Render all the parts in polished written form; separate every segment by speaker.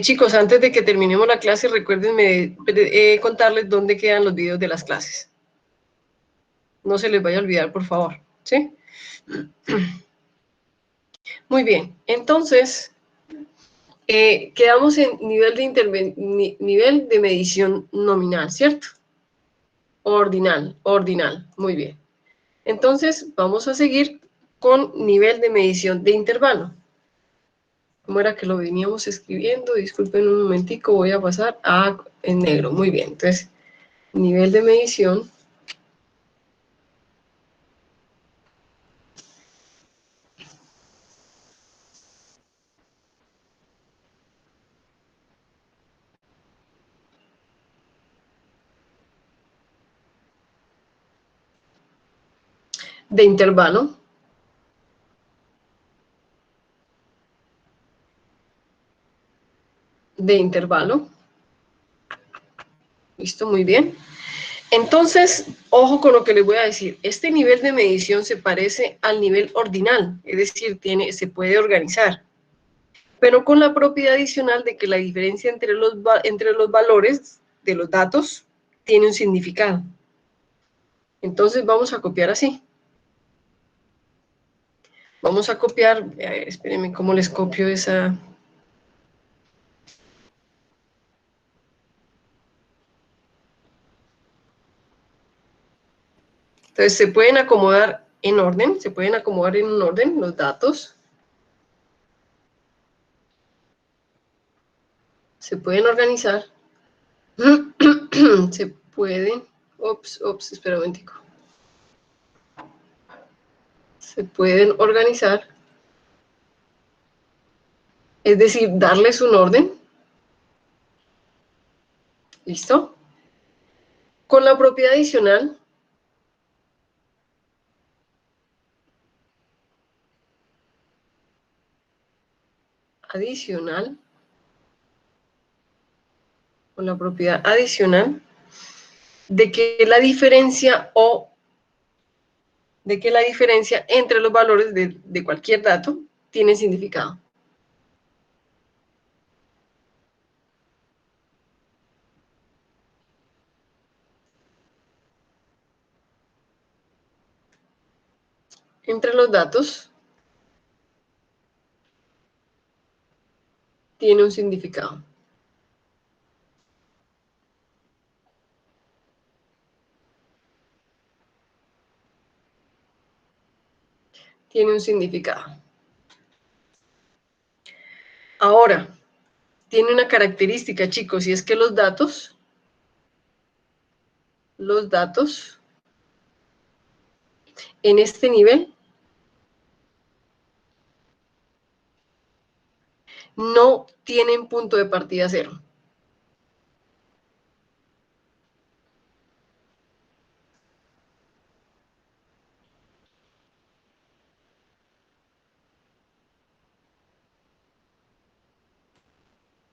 Speaker 1: Chicos, antes de que terminemos la clase, recuérdenme contarles dónde quedan los videos de las clases. No se les vaya a olvidar, por favor. ¿Sí? Muy bien. Entonces, quedamos en nivel de medición nominal, ¿cierto? Ordinal. Muy bien. Entonces, vamos a seguir con nivel de medición de intervalo. ¿Cómo era que lo veníamos escribiendo? Disculpen un momentico, voy a pasar a en negro. Muy bien. Entonces, nivel de medición de intervalo. ¿Listo? Muy bien. Entonces, ojo con lo que les voy a decir. Este nivel de medición se parece al nivel ordinal, es decir, se puede organizar, pero con la propiedad adicional de que la diferencia entre los valores de los datos tiene un significado. Entonces, vamos a copiar así. Vamos a copiar, espérenme, ¿cómo les copio esa? Entonces, se pueden acomodar en orden, los datos. Se pueden organizar. Se pueden, espera un momentico. Se pueden organizar, es decir, darles un orden. ¿Listo? Con la propiedad adicional con la propiedad adicional de que la diferencia entre los valores de cualquier dato tiene significado. Entre los datos tiene un significado. Tiene un significado. Ahora, tiene una característica, chicos, y es que los datos en este nivel no tienen punto de partida cero.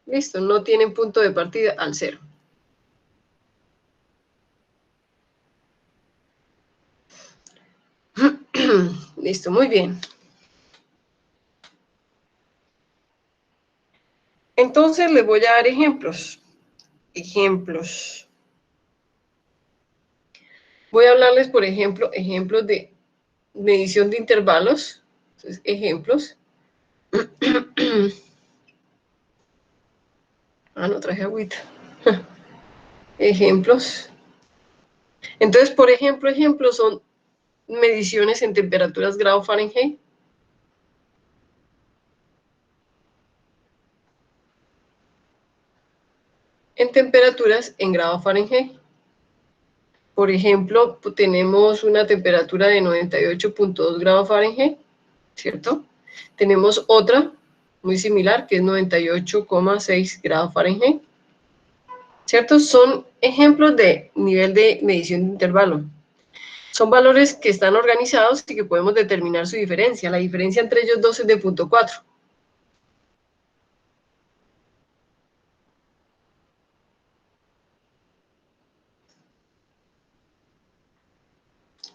Speaker 1: Listo, no tienen punto de partida al cero. Listo, muy bien. Entonces les voy a dar ejemplos. Voy a hablarles, por ejemplo, ejemplos de medición de intervalos. Entonces, ejemplos. No traje agüita. Ejemplos. Entonces, por ejemplo, ejemplos son mediciones en temperaturas grado Fahrenheit. En temperaturas en grado Fahrenheit. Por ejemplo, tenemos una temperatura de 98.2 grados Fahrenheit, ¿cierto? Tenemos otra muy similar que es 98,6 grados Fahrenheit, ¿cierto? Son ejemplos de nivel de medición de intervalo. Son valores que están organizados y que podemos determinar su diferencia. La diferencia entre ellos dos es de 0.4.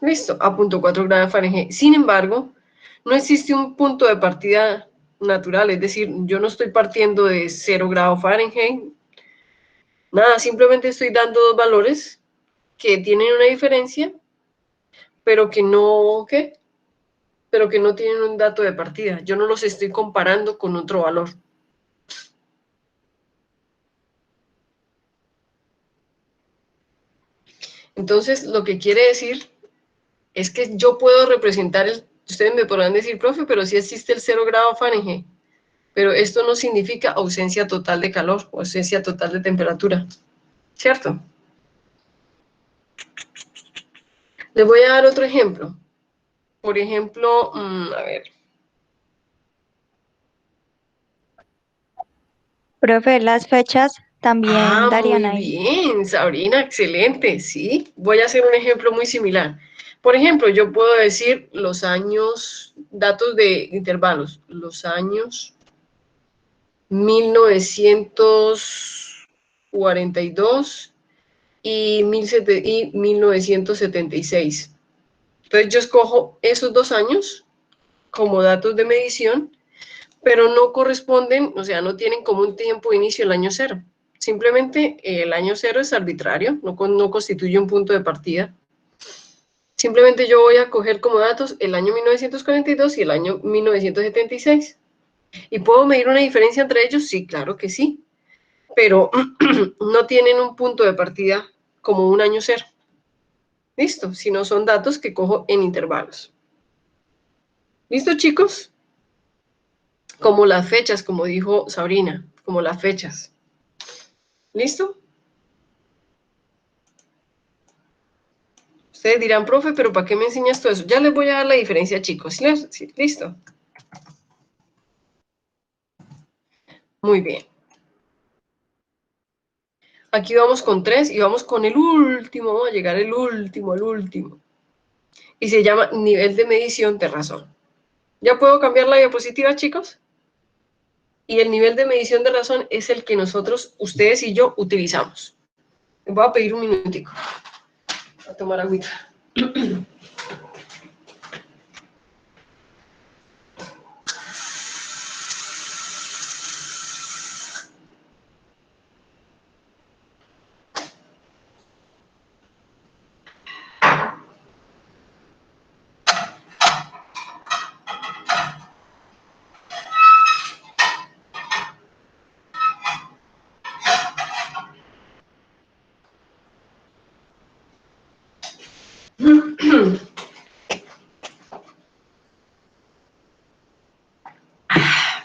Speaker 1: Listo, a 0.4 grados Fahrenheit. Sin embargo, no existe un punto de partida natural, es decir, yo no estoy partiendo de 0 °F, nada, simplemente estoy dando dos valores que tienen una diferencia, pero que no, ¿qué? Pero que no tienen un dato de partida. Yo no los estoy comparando con otro valor. Entonces, lo que quiere decir es que yo puedo representar, ustedes me podrán decir, profe, pero sí existe el 0 °F, pero esto no significa ausencia total de calor o ausencia total de temperatura, ¿cierto? Les voy a dar otro ejemplo. Por ejemplo, a ver.
Speaker 2: Profe, las fechas también darían
Speaker 1: Muy
Speaker 2: ahí.
Speaker 1: bien, Sabrina, excelente, sí. Voy a hacer un ejemplo muy similar. Por ejemplo, yo puedo decir los años, datos de intervalos, los años 1942 y 1976. Entonces yo escojo esos 2 años como datos de medición, pero no corresponden, o sea, no tienen como un tiempo de inicio el año cero. Simplemente el año cero es arbitrario, no constituye un punto de partida. Simplemente yo voy a coger como datos el año 1942 y el año 1976. ¿Y puedo medir una diferencia entre ellos? Sí, claro que sí, pero no tienen un punto de partida como un año cero. ¿Listo? Si no son datos que cojo en intervalos. ¿Listo, chicos? Como las fechas, como dijo Sabrina, como las fechas. ¿Listo? Ustedes dirán, profe, pero ¿para qué me enseñas todo eso? Ya les voy a dar la diferencia, chicos. ¿Sí? ¿Listo? Muy bien. Aquí vamos con 3 y vamos con el último. Vamos a llegar al último, al último. Y se llama nivel de medición de razón. ¿Ya puedo cambiar la diapositiva, chicos? Y el nivel de medición de razón es el que nosotros, ustedes y yo, utilizamos. Les voy a pedir un minutico a tomar agüita.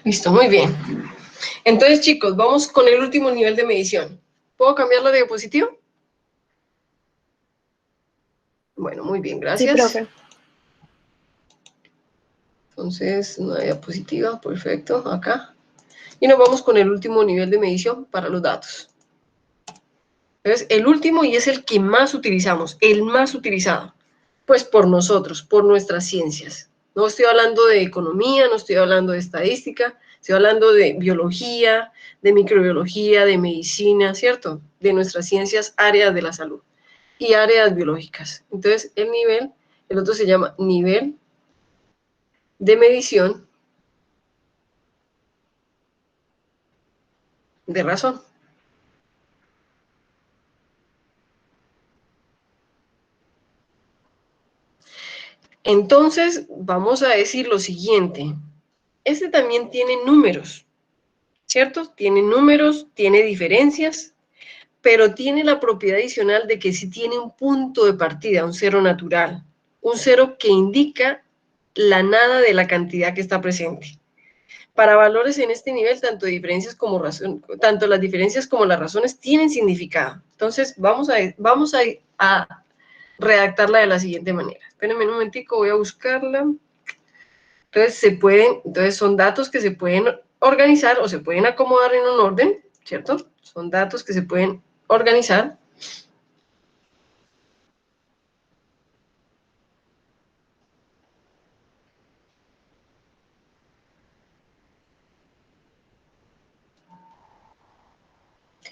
Speaker 1: Listo, muy bien. Entonces, chicos, vamos con el último nivel de medición. ¿Puedo cambiar la diapositiva? Bueno, muy bien,
Speaker 2: Sí,
Speaker 1: gracias.
Speaker 2: profe.
Speaker 1: Entonces, una diapositiva, perfecto, acá. Y nos vamos con el último nivel de medición para los datos. Entonces, el último y es el que más utilizamos, el más utilizado, pues por nosotros, por nuestras ciencias. No estoy hablando de economía, no estoy hablando de estadística, estoy hablando de biología, de microbiología, de medicina, ¿cierto? De nuestras ciencias, áreas de la salud y áreas biológicas. Entonces, el otro se llama nivel de medición de razón. Entonces, vamos a decir lo siguiente. Este también tiene números, ¿cierto? Tiene números, tiene diferencias, pero tiene la propiedad adicional de que sí tiene un punto de partida, un cero natural, un cero que indica la nada de la cantidad que está presente. Para valores en este nivel, tanto las diferencias como las razones tienen significado. Entonces, vamos a redactarla de la siguiente manera. Espérenme un momentico, voy a buscarla. Entonces son datos que se pueden organizar o se pueden acomodar en un orden, ¿cierto? Son datos que se pueden organizar.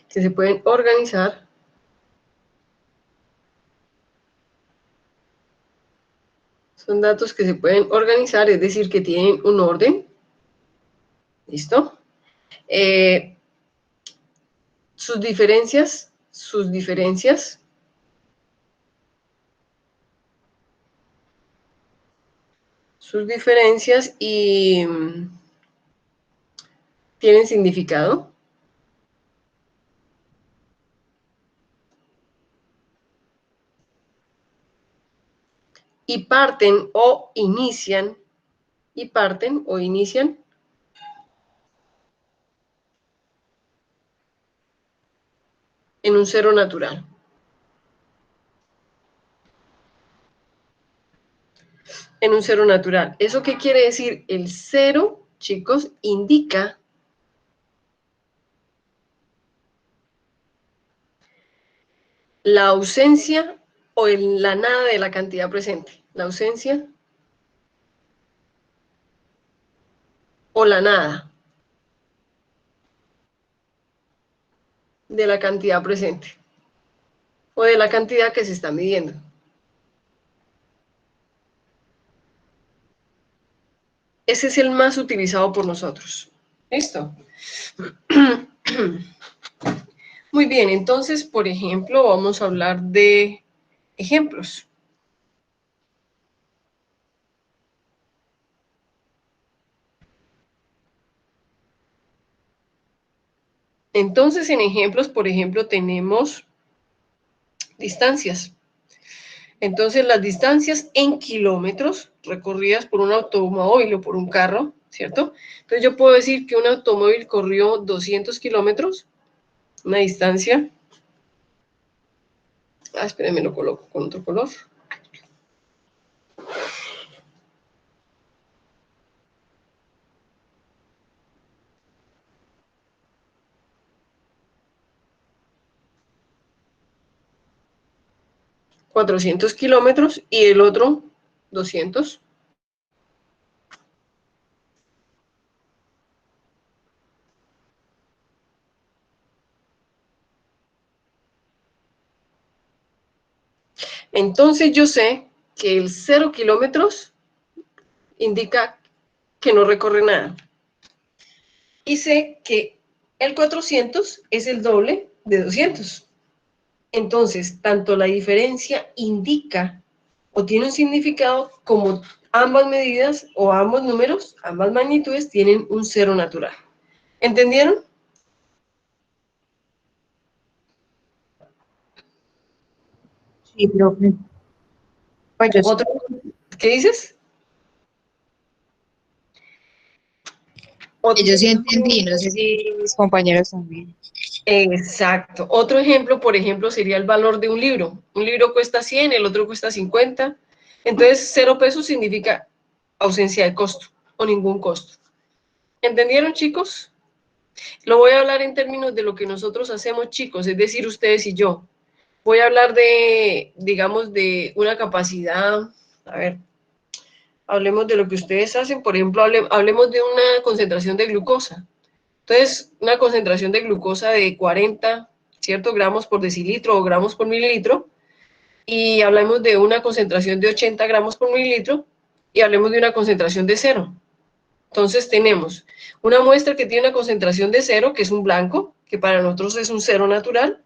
Speaker 1: Que se pueden organizar. Son datos que se pueden organizar, es decir, que tienen un orden. ¿Listo? Sus diferencias y tienen significado. Y parten o inician en un cero natural. En un cero natural. ¿Eso qué quiere decir? El cero, chicos, indica la ausencia o la nada de la cantidad presente. La ausencia o la nada de la cantidad presente o de la cantidad que se está midiendo. Ese es el más utilizado por nosotros. ¿Listo? Muy bien, entonces, por ejemplo, vamos a hablar de ejemplos. Entonces, en ejemplos, por ejemplo, tenemos distancias. Entonces, las distancias en kilómetros recorridas por un automóvil o por un carro, ¿cierto? Entonces, yo puedo decir que un automóvil corrió 200 kilómetros, una distancia. Espérenme, lo coloco con otro color. $400 kilómetros y el otro 200. Entonces yo sé que el 0 kilómetros indica que no recorre nada. Y sé que el 400 es el doble de 200. Entonces, tanto la diferencia indica o tiene un significado como ambas medidas o ambos números, ambas magnitudes tienen un cero natural. ¿Entendieron?
Speaker 3: Sí, profe. Pues yo sí.
Speaker 1: ¿Qué dices?
Speaker 3: Yo sí entendí, no sé si mis compañeros también.
Speaker 1: Exacto. Otro ejemplo, por ejemplo, sería el valor de un libro. Un libro cuesta 100, el otro cuesta 50. Entonces, 0 pesos significa ausencia de costo o ningún costo. ¿Entendieron, chicos? Lo voy a hablar en términos de lo que nosotros hacemos, chicos, es decir, ustedes y yo. Voy a hablar de, digamos, de una capacidad, a ver, hablemos de lo que ustedes hacen, por ejemplo, hablemos de una concentración de glucosa. Entonces, una concentración de glucosa de 40, ¿cierto? Gramos por decilitro o gramos por mililitro, y hablamos de una concentración de 80 gramos por mililitro, y hablemos de una concentración de 0. Entonces tenemos una muestra que tiene una concentración de 0, que es un blanco, que para nosotros es un 0 natural,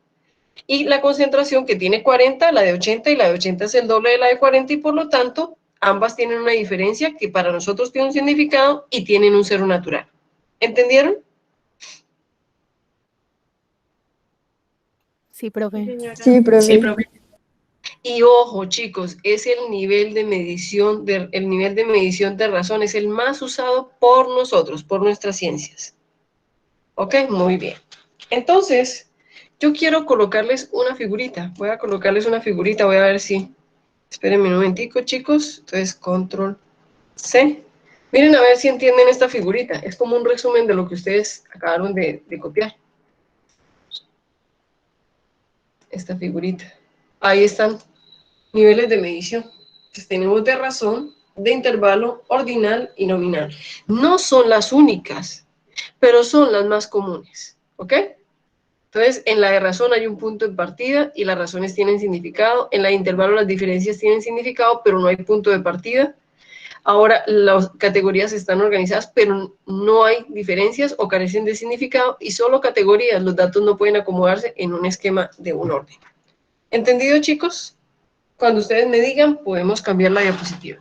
Speaker 1: y la concentración que tiene 40, la de 80, y la de 80 es el doble de la de 40, y por lo tanto, ambas tienen una diferencia que para nosotros tiene un significado y tienen un 0 natural. ¿Entendieron?
Speaker 4: Sí, profe.
Speaker 2: Sí, profe.
Speaker 4: Sí, profe.
Speaker 1: Y ojo, chicos, es el nivel de medición de razón, es el más usado por nosotros, por nuestras ciencias. ¿Ok? Muy bien. Entonces, yo quiero colocarles una figurita. Voy a colocarles una figurita, voy a ver si... Espérenme un momentico, chicos. Entonces, control C. Miren a ver si entienden esta figurita. Es como un resumen de lo que ustedes acabaron de copiar. Esta figurita. Ahí están. Niveles de medición. Entonces, tenemos de razón, de intervalo, ordinal y nominal. No son las únicas, pero son las más comunes. ¿Ok? Entonces, en la de razón hay un punto de partida y las razones tienen significado. En la de intervalo las diferencias tienen significado, pero no hay punto de partida. Ahora, las categorías están organizadas, pero no hay diferencias o carecen de significado y solo categorías. Los datos no pueden acomodarse en un esquema de un orden. ¿Entendido, chicos? Cuando ustedes me digan, podemos cambiar la diapositiva.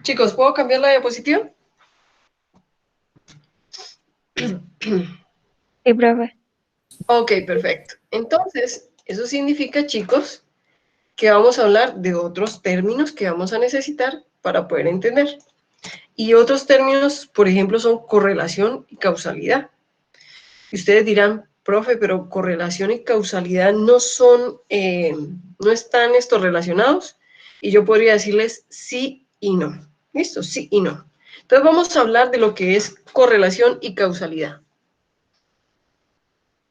Speaker 1: Chicos, ¿puedo cambiar la diapositiva?
Speaker 2: Sí, profe.
Speaker 1: Ok, perfecto. Entonces, eso significa, chicos, que vamos a hablar de otros términos que vamos a necesitar para poder entender. Y otros términos, por ejemplo, son correlación y causalidad. Y ustedes dirán, profe, pero correlación y causalidad no son, no están estos relacionados. Y yo podría decirles sí y no. ¿Listo? Sí y no. Entonces vamos a hablar de lo que es correlación y causalidad.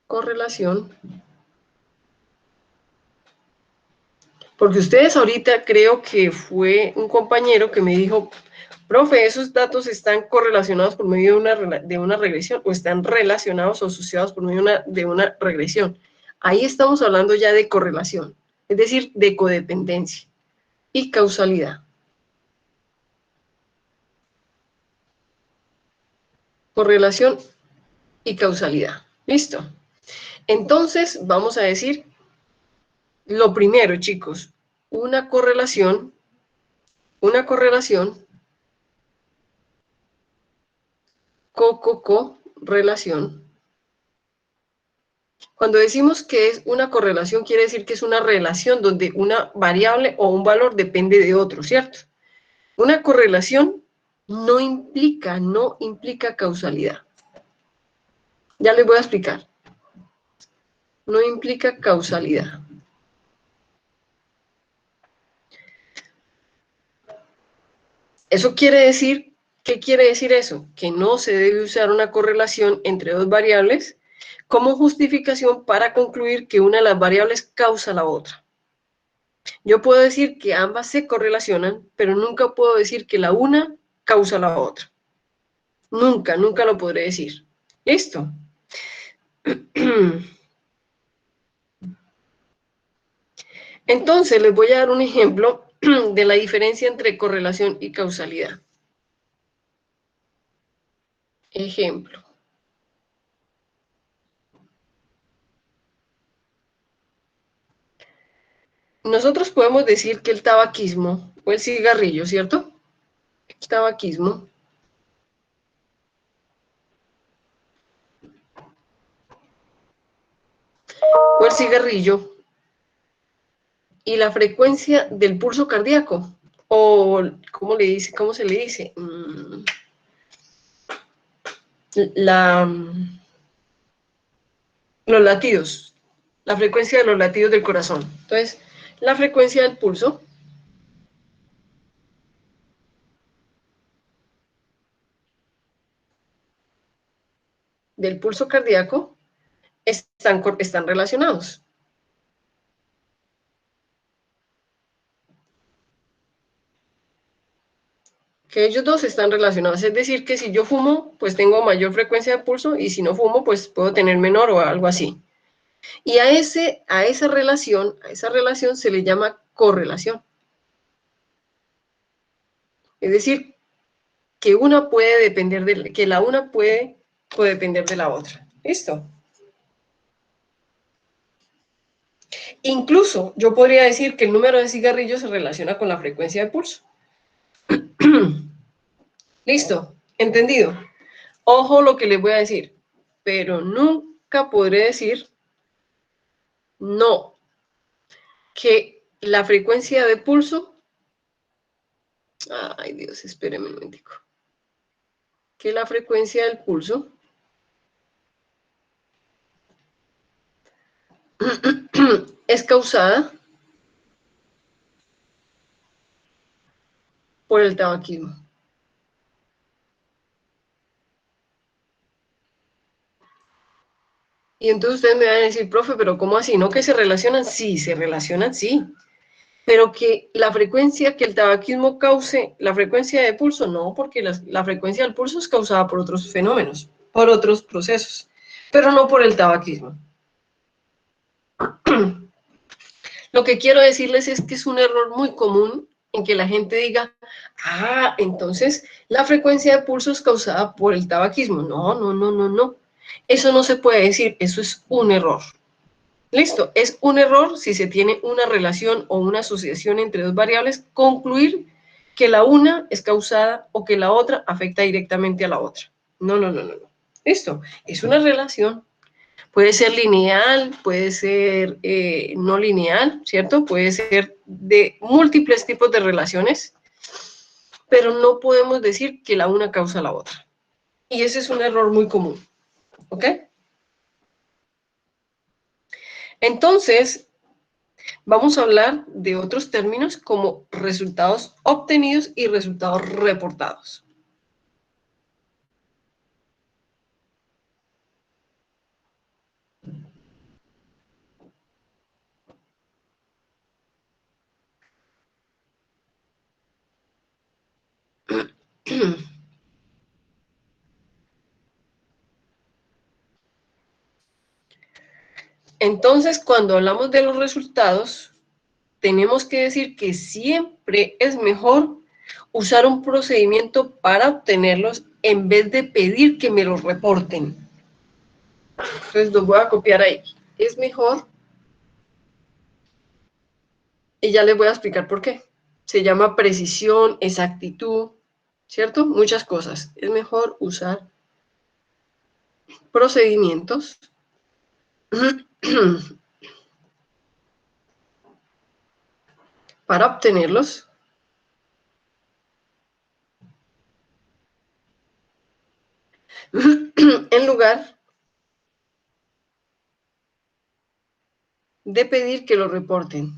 Speaker 1: Correlación. Porque ustedes ahorita creo que fue un compañero que me dijo, profe, esos datos están correlacionados por medio de una regresión o están relacionados o asociados por medio de una regresión. Ahí estamos hablando ya de correlación, es decir, de codependencia y causalidad. Correlación y causalidad. ¿Listo? Entonces, vamos a decir lo primero, chicos, una correlación, correlación. Cuando decimos que es una correlación, quiere decir que es una relación donde una variable o un valor depende de otro, ¿cierto? Una correlación no implica causalidad. Ya les voy a explicar. No implica causalidad. Eso quiere decir, ¿qué quiere decir eso? Que no se debe usar una correlación entre dos variables como justificación para concluir que una de las variables causa la otra. Yo puedo decir que ambas se correlacionan, pero nunca puedo decir que la una causa la otra. Nunca lo podré decir. ¿Listo? Entonces, les voy a dar un ejemplo de la diferencia entre correlación y causalidad. Ejemplo. Nosotros podemos decir que el tabaquismo o el cigarrillo, ¿cierto? El tabaquismo o el cigarrillo y la frecuencia del pulso cardíaco, o ¿cómo se le dice? Los latidos, la frecuencia de los latidos del corazón. Entonces, la frecuencia del pulso cardíaco están relacionados. Que ellos dos están relacionados. Es decir, que si yo fumo, pues tengo mayor frecuencia de pulso y si no fumo, pues puedo tener menor o algo así. Y a esa relación se le llama correlación. Es decir, que una puede depender que la una puede depender de la otra. ¿Listo? Incluso yo podría decir que el número de cigarrillos se relaciona con la frecuencia de pulso. ¿Listo? ¿Entendido? Ojo lo que les voy a decir, pero nunca podré decir no, que la frecuencia de pulso, ay Dios, espérenme un momentico, que la frecuencia del pulso es causada por el tabaquismo. Y entonces ustedes me van a decir, profe, pero ¿cómo así? ¿No que se relacionan? Sí, se relacionan, sí. Pero que la frecuencia que el tabaquismo cause, la frecuencia de pulso, no, porque la frecuencia del pulso es causada por otros fenómenos, por otros procesos, pero no por el tabaquismo. Lo que quiero decirles es que es un error muy común en que la gente diga, ah, entonces la frecuencia de pulso es causada por el tabaquismo. No, no, no, no, no. Eso no se puede decir, eso es un error. Listo, es un error si se tiene una relación o una asociación entre dos variables, concluir que la una es causada o que la otra afecta directamente a la otra. No, no, no, no, no. Listo, es una relación. Puede ser lineal, puede ser no lineal, ¿cierto? Puede ser de múltiples tipos de relaciones, pero no podemos decir que la una causa la otra. Y ese es un error muy común, ¿ok? Entonces, vamos a hablar de otros términos como resultados obtenidos y resultados reportados. Entonces, cuando hablamos de los resultados, tenemos que decir que siempre es mejor usar un procedimiento para obtenerlos en vez de pedir que me los reporten. Entonces los voy a copiar ahí. Es mejor, y ya les voy a explicar por qué. Se llama precisión, exactitud, ¿cierto? Muchas cosas. Es mejor usar procedimientos para obtenerlos en lugar de pedir que lo reporten.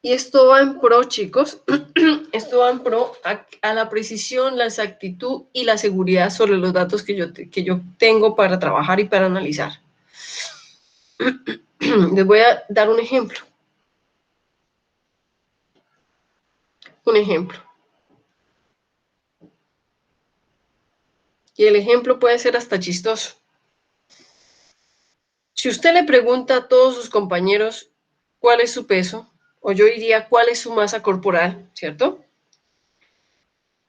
Speaker 1: Y esto va en pro, chicos, esto va en pro a la precisión, la exactitud y la seguridad sobre los datos que yo tengo para trabajar y para analizar. Les voy a dar un ejemplo. Un ejemplo. Y el ejemplo puede ser hasta chistoso. Si usted le pregunta a todos sus compañeros cuál es su peso, o yo diría cuál es su masa corporal, ¿cierto?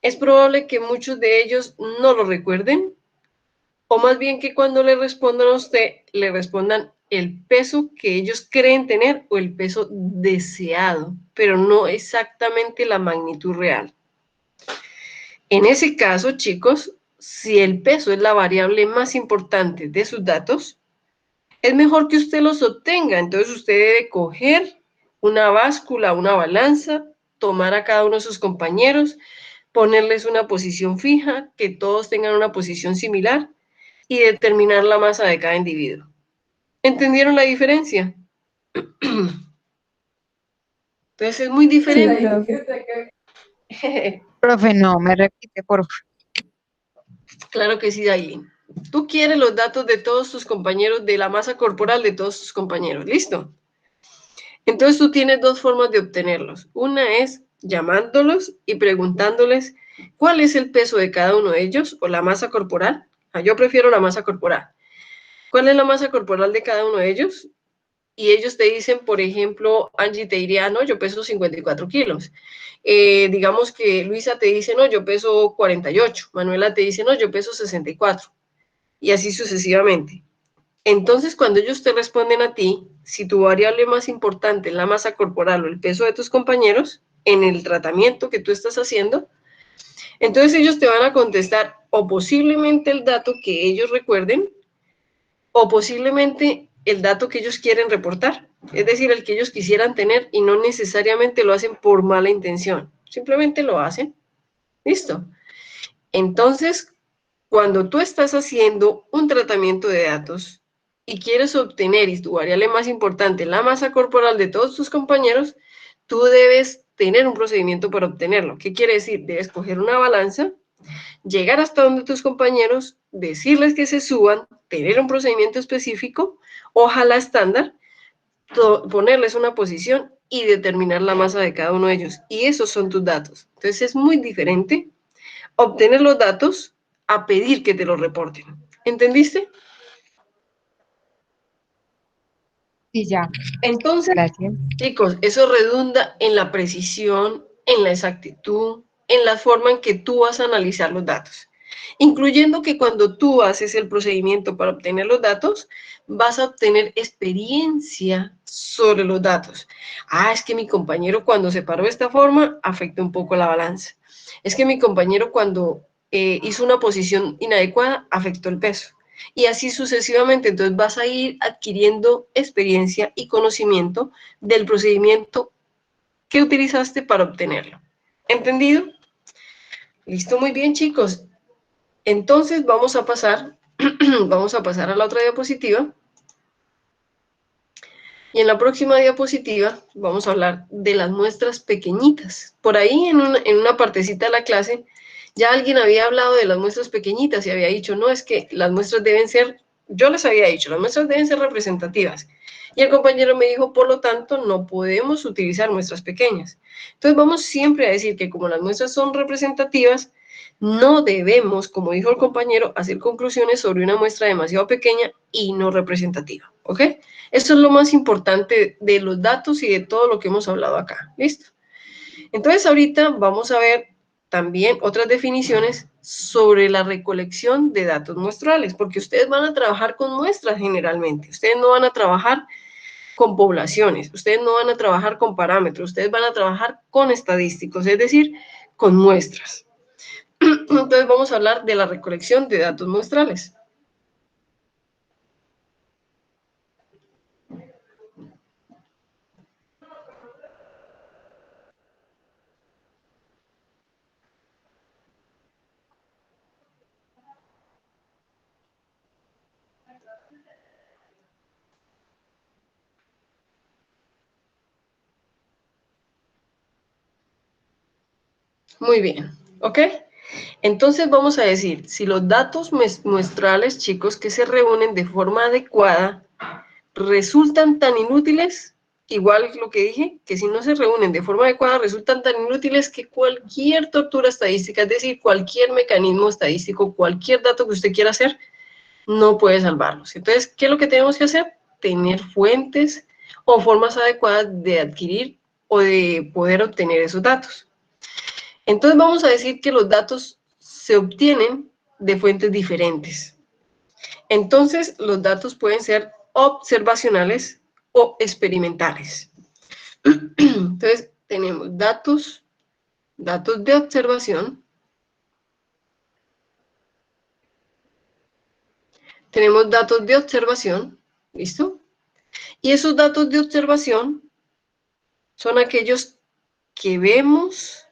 Speaker 1: Es probable que muchos de ellos no lo recuerden, o más bien que cuando le respondan a usted, le respondan el peso que ellos creen tener o el peso deseado, pero no exactamente la magnitud real. En ese caso, chicos, si el peso es la variable más importante de sus datos, es mejor que usted los obtenga. Entonces usted debe coger una báscula, una balanza, tomar a cada uno de sus compañeros, ponerles una posición fija, que todos tengan una posición similar y determinar la masa de cada individuo. ¿Entendieron la diferencia? Entonces es muy diferente.
Speaker 3: Profe, no, me repite, por favor.
Speaker 1: Claro que sí, Dailin. Tú quieres los datos de todos tus compañeros, de la masa corporal de todos tus compañeros. ¿Listo? Entonces tú tienes dos formas de obtenerlos. Una es llamándolos y preguntándoles cuál es el peso de cada uno de ellos o la masa corporal. Yo prefiero la masa corporal. ¿Cuál es la masa corporal de cada uno de ellos? Y ellos te dicen, por ejemplo, Angie te diría, no, yo peso 54 kilos. Digamos que Luisa te dice, no, yo peso 48. Manuela te dice, no, yo peso 64. Y así sucesivamente. Entonces, cuando ellos te responden a ti, si tu variable más importante es la masa corporal o el peso de tus compañeros en el tratamiento que tú estás haciendo, entonces ellos te van a contestar o posiblemente el dato que ellos recuerden o posiblemente el dato que ellos quieren reportar, es decir, el que ellos quisieran tener y no necesariamente lo hacen por mala intención, simplemente lo hacen. ¿Listo? Entonces, cuando tú estás haciendo un tratamiento de datos y quieres obtener, y tu variable más importante, la masa corporal de todos tus compañeros, tú debes tener un procedimiento para obtenerlo. ¿Qué quiere decir? Debes coger una balanza, llegar hasta donde tus compañeros, decirles que se suban, tener un procedimiento específico, ojalá estándar, ponerles una posición y determinar la masa de cada uno de ellos. Y esos son tus datos. Entonces es muy diferente obtener los datos a pedir que te los reporten. ¿Entendiste?
Speaker 3: Sí, ya.
Speaker 1: Entonces,
Speaker 3: Gracias.
Speaker 1: chicos, eso redunda en la precisión, en la exactitud, en la forma en que tú vas a analizar los datos. Incluyendo que cuando tú haces el procedimiento para obtener los datos, vas a obtener experiencia sobre los datos. Ah, es que mi compañero cuando se paró de esta forma afecta un poco la balanza. Es que mi compañero cuando hizo una posición inadecuada afectó el peso. Y así sucesivamente. Entonces vas a ir adquiriendo experiencia y conocimiento del procedimiento que utilizaste para obtenerlo. ¿Entendido? Listo, muy bien, chicos. Entonces vamos a pasar, vamos a pasar a la otra diapositiva. Y en la próxima diapositiva vamos a hablar de las muestras pequeñitas. Por ahí en una partecita de la clase ya alguien había hablado de las muestras pequeñitas y había dicho, no, es que las muestras deben ser, yo les había dicho, las muestras deben ser representativas. Y el compañero me dijo, por lo tanto, no podemos utilizar muestras pequeñas. Entonces vamos siempre a decir que como las muestras son representativas, no debemos, como dijo el compañero, hacer conclusiones sobre una muestra demasiado pequeña y no representativa, ¿ok? Eso es lo más importante de los datos y de todo lo que hemos hablado acá, ¿listo? Entonces ahorita vamos a ver también otras definiciones sobre la recolección de datos muestrales, porque ustedes van a trabajar con muestras generalmente, ustedes no van a trabajar con poblaciones, ustedes no van a trabajar con parámetros, ustedes van a trabajar con estadísticos, es decir, con muestras. Entonces vamos a hablar de la recolección de datos muestrales. Muy bien, ¿ok? Entonces vamos a decir, si los datos muestrales, chicos, que se reúnen de forma adecuada, resultan tan inútiles, igual lo que dije, que si no se reúnen de forma adecuada, resultan tan inútiles que cualquier tortura estadística, es decir, cualquier mecanismo estadístico, cualquier dato que usted quiera hacer, no puede salvarlos. Entonces, ¿qué es lo que tenemos que hacer? Tener fuentes o formas adecuadas de adquirir o de poder obtener esos datos. Entonces vamos a decir que los datos se obtienen de fuentes diferentes. Entonces los datos pueden ser observacionales o experimentales. Entonces tenemos datos de observación, tenemos datos de observación, ¿listo? Y esos datos de observación son aquellos que vemos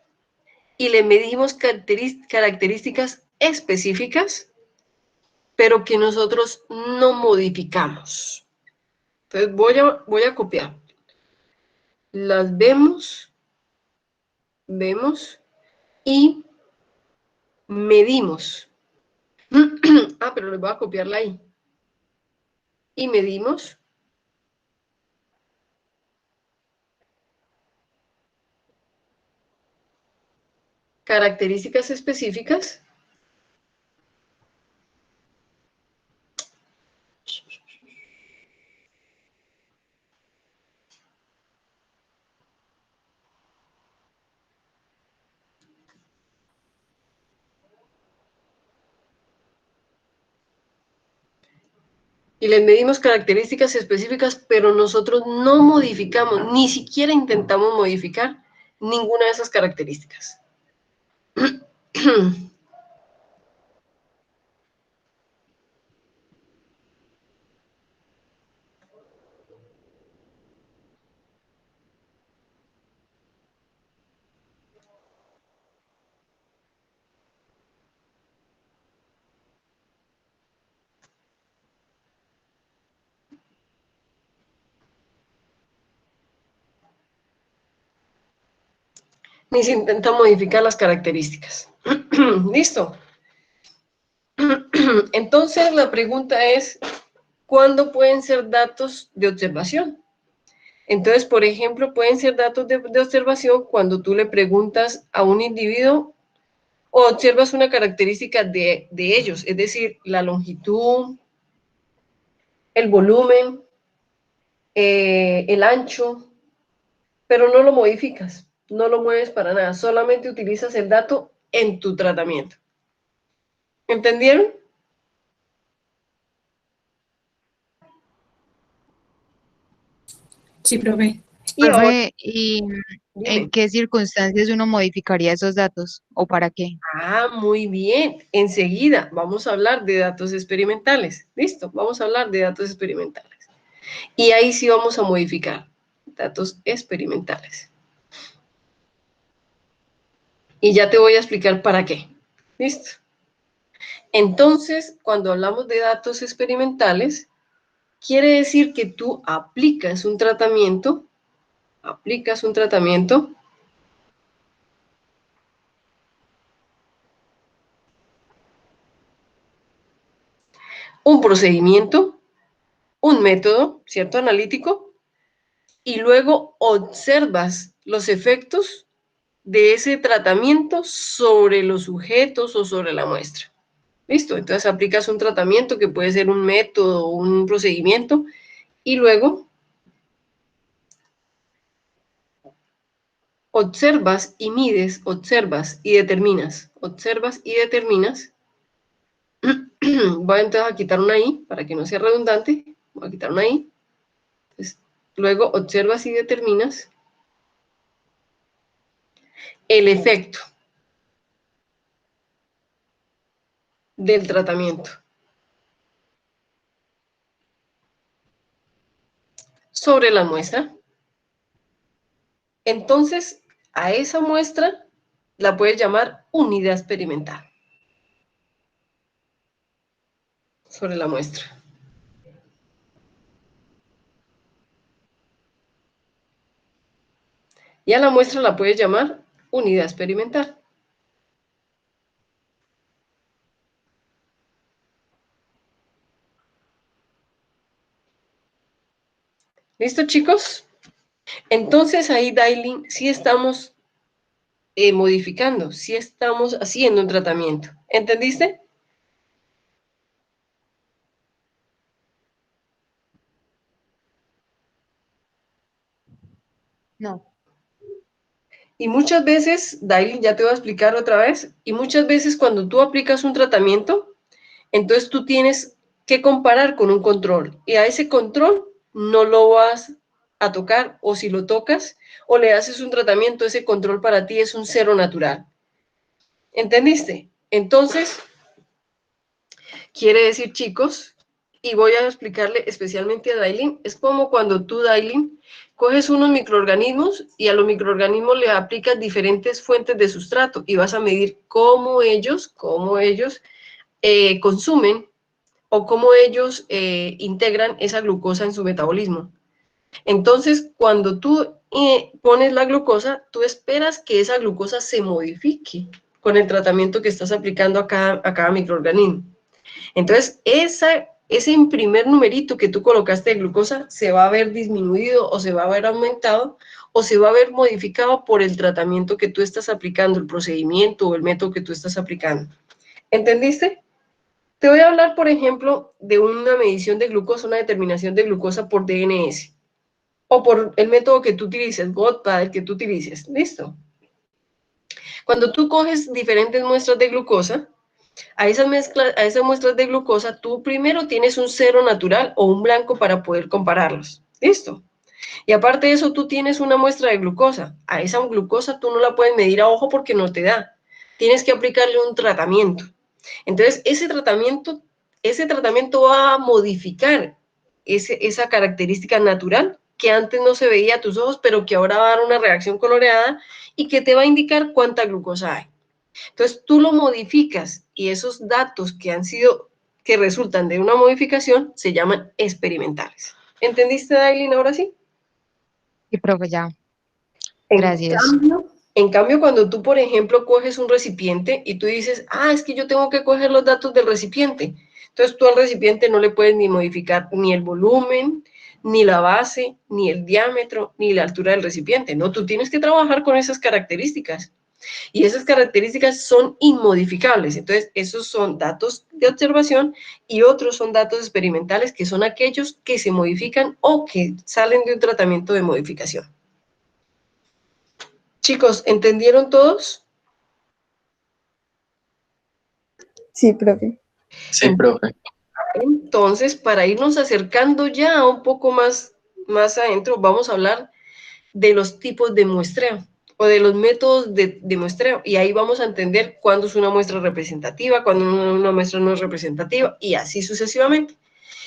Speaker 1: y le medimos características específicas, pero que nosotros no modificamos. Entonces voy a copiar. Las vemos y medimos. Pero les voy a copiar la I. Y medimos características específicas y les medimos características específicas, pero nosotros no modificamos, ni siquiera intentamos modificar ninguna de esas características. ni se intenta modificar las características. ¿Listo? Entonces, la pregunta es, ¿cuándo pueden ser datos de observación? Entonces, por ejemplo, pueden ser datos de observación cuando tú le preguntas a un individuo o observas una característica de ellos, es decir, la longitud, el volumen, el ancho, pero no lo modificas, no lo mueves para nada, solamente utilizas el dato en tu tratamiento. ¿Entendieron?
Speaker 4: Sí, profe.
Speaker 1: Y ahora,
Speaker 3: Profe, ¿y en
Speaker 1: dime.
Speaker 3: qué circunstancias uno modificaría esos datos o para qué?
Speaker 1: Ah, muy bien. Enseguida vamos a hablar de datos experimentales. ¿Listo? Vamos a hablar de datos experimentales. Y ahí sí vamos a modificar datos experimentales. Y ya te voy a explicar para qué. ¿Listo? Entonces, cuando hablamos de datos experimentales, quiere decir que tú aplicas un tratamiento, un procedimiento, un método, ¿cierto? Analítico, y luego observas los efectos de ese tratamiento sobre los sujetos o sobre la muestra. ¿Listo? Entonces aplicas un tratamiento que puede ser un método, un procedimiento, y luego observas y mides, observas y determinas. Voy entonces a quitar una I para que no sea redundante. Voy a quitar una I. Entonces, luego observas y determinas el efecto del tratamiento sobre la muestra. Entonces, a esa muestra la puedes llamar unidad experimental sobre la muestra. Y a la muestra la puedes llamar unidad experimental. ¿Listo, chicos? Entonces ahí, Dailin, sí estamos modificando, sí estamos haciendo un tratamiento. ¿Entendiste?
Speaker 3: No.
Speaker 1: Y muchas veces, Dailin, ya te voy a explicar otra vez, y muchas veces cuando tú aplicas un tratamiento, entonces tú tienes que comparar con un control, y a ese control no lo vas a tocar, o si lo tocas, o le haces un tratamiento, ese control para ti es un cero natural. ¿Entendiste? Entonces, quiere decir, chicos, y voy a explicarle especialmente a Dailin, es como cuando tú, Dailin, coges unos microorganismos y a los microorganismos le aplicas diferentes fuentes de sustrato y vas a medir cómo ellos consumen o cómo ellos integran esa glucosa en su metabolismo. Entonces, cuando tú pones la glucosa, tú esperas que esa glucosa se modifique con el tratamiento que estás aplicando a cada microorganismo. Entonces, ese primer numerito que tú colocaste de glucosa se va a ver disminuido o se va a ver aumentado o se va a ver modificado por el tratamiento que tú estás aplicando, el procedimiento o el método que tú estás aplicando. ¿Entendiste? Te voy a hablar, por ejemplo, de una medición de glucosa, una determinación de glucosa por DNS o por el método que tú utilices, GOTPA, el que tú utilices. ¿Listo? Cuando tú coges diferentes muestras de glucosa, a esas muestras de glucosa, tú primero tienes un cero natural o un blanco para poder compararlos. ¿Listo? Y aparte de eso, tú tienes una muestra de glucosa. A esa glucosa tú no la puedes medir a ojo porque no te da. Tienes que aplicarle un tratamiento. Entonces, ese tratamiento va a modificar esa característica natural que antes no se veía a tus ojos, pero que ahora va a dar una reacción coloreada y que te va a indicar cuánta glucosa hay. Entonces tú lo modificas y esos datos que resultan de una modificación se llaman experimentales. ¿Entendiste, Dailin, ahora sí?
Speaker 3: Sí, profe, ya.
Speaker 1: En
Speaker 3: Gracias.
Speaker 1: cambio, En cambio, cuando tú, por ejemplo, coges un recipiente y tú dices, es que yo tengo que coger los datos del recipiente. Entonces tú al recipiente no le puedes ni modificar ni el volumen, ni la base, ni el diámetro, ni la altura del recipiente. No, tú tienes que trabajar con esas características. Y esas características son inmodificables. Entonces, esos son datos de observación y otros son datos experimentales, que son aquellos que se modifican o que salen de un tratamiento de modificación. Chicos, ¿entendieron todos?
Speaker 4: Sí, profe.
Speaker 5: Sí, profe.
Speaker 1: Entonces, para irnos acercando ya un poco más adentro, vamos a hablar de los tipos de muestreo o de los métodos de muestreo. Y ahí vamos a entender cuándo es una muestra representativa, cuándo una muestra no es representativa y así sucesivamente.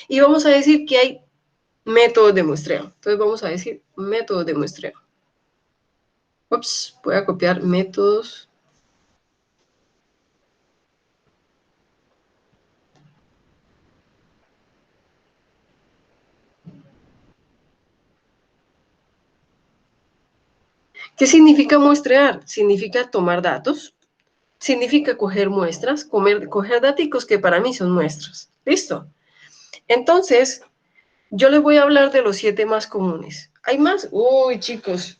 Speaker 1: Y vamos a decir que hay métodos de muestreo. Entonces vamos a decir métodos de muestreo. Ups, voy a copiar métodos. ¿Qué significa muestrear? Significa tomar datos, significa coger muestras, coger datos que para mí son muestras. ¿Listo? Entonces, yo les voy a hablar de los 7 más comunes. ¿Hay más? Uy, chicos,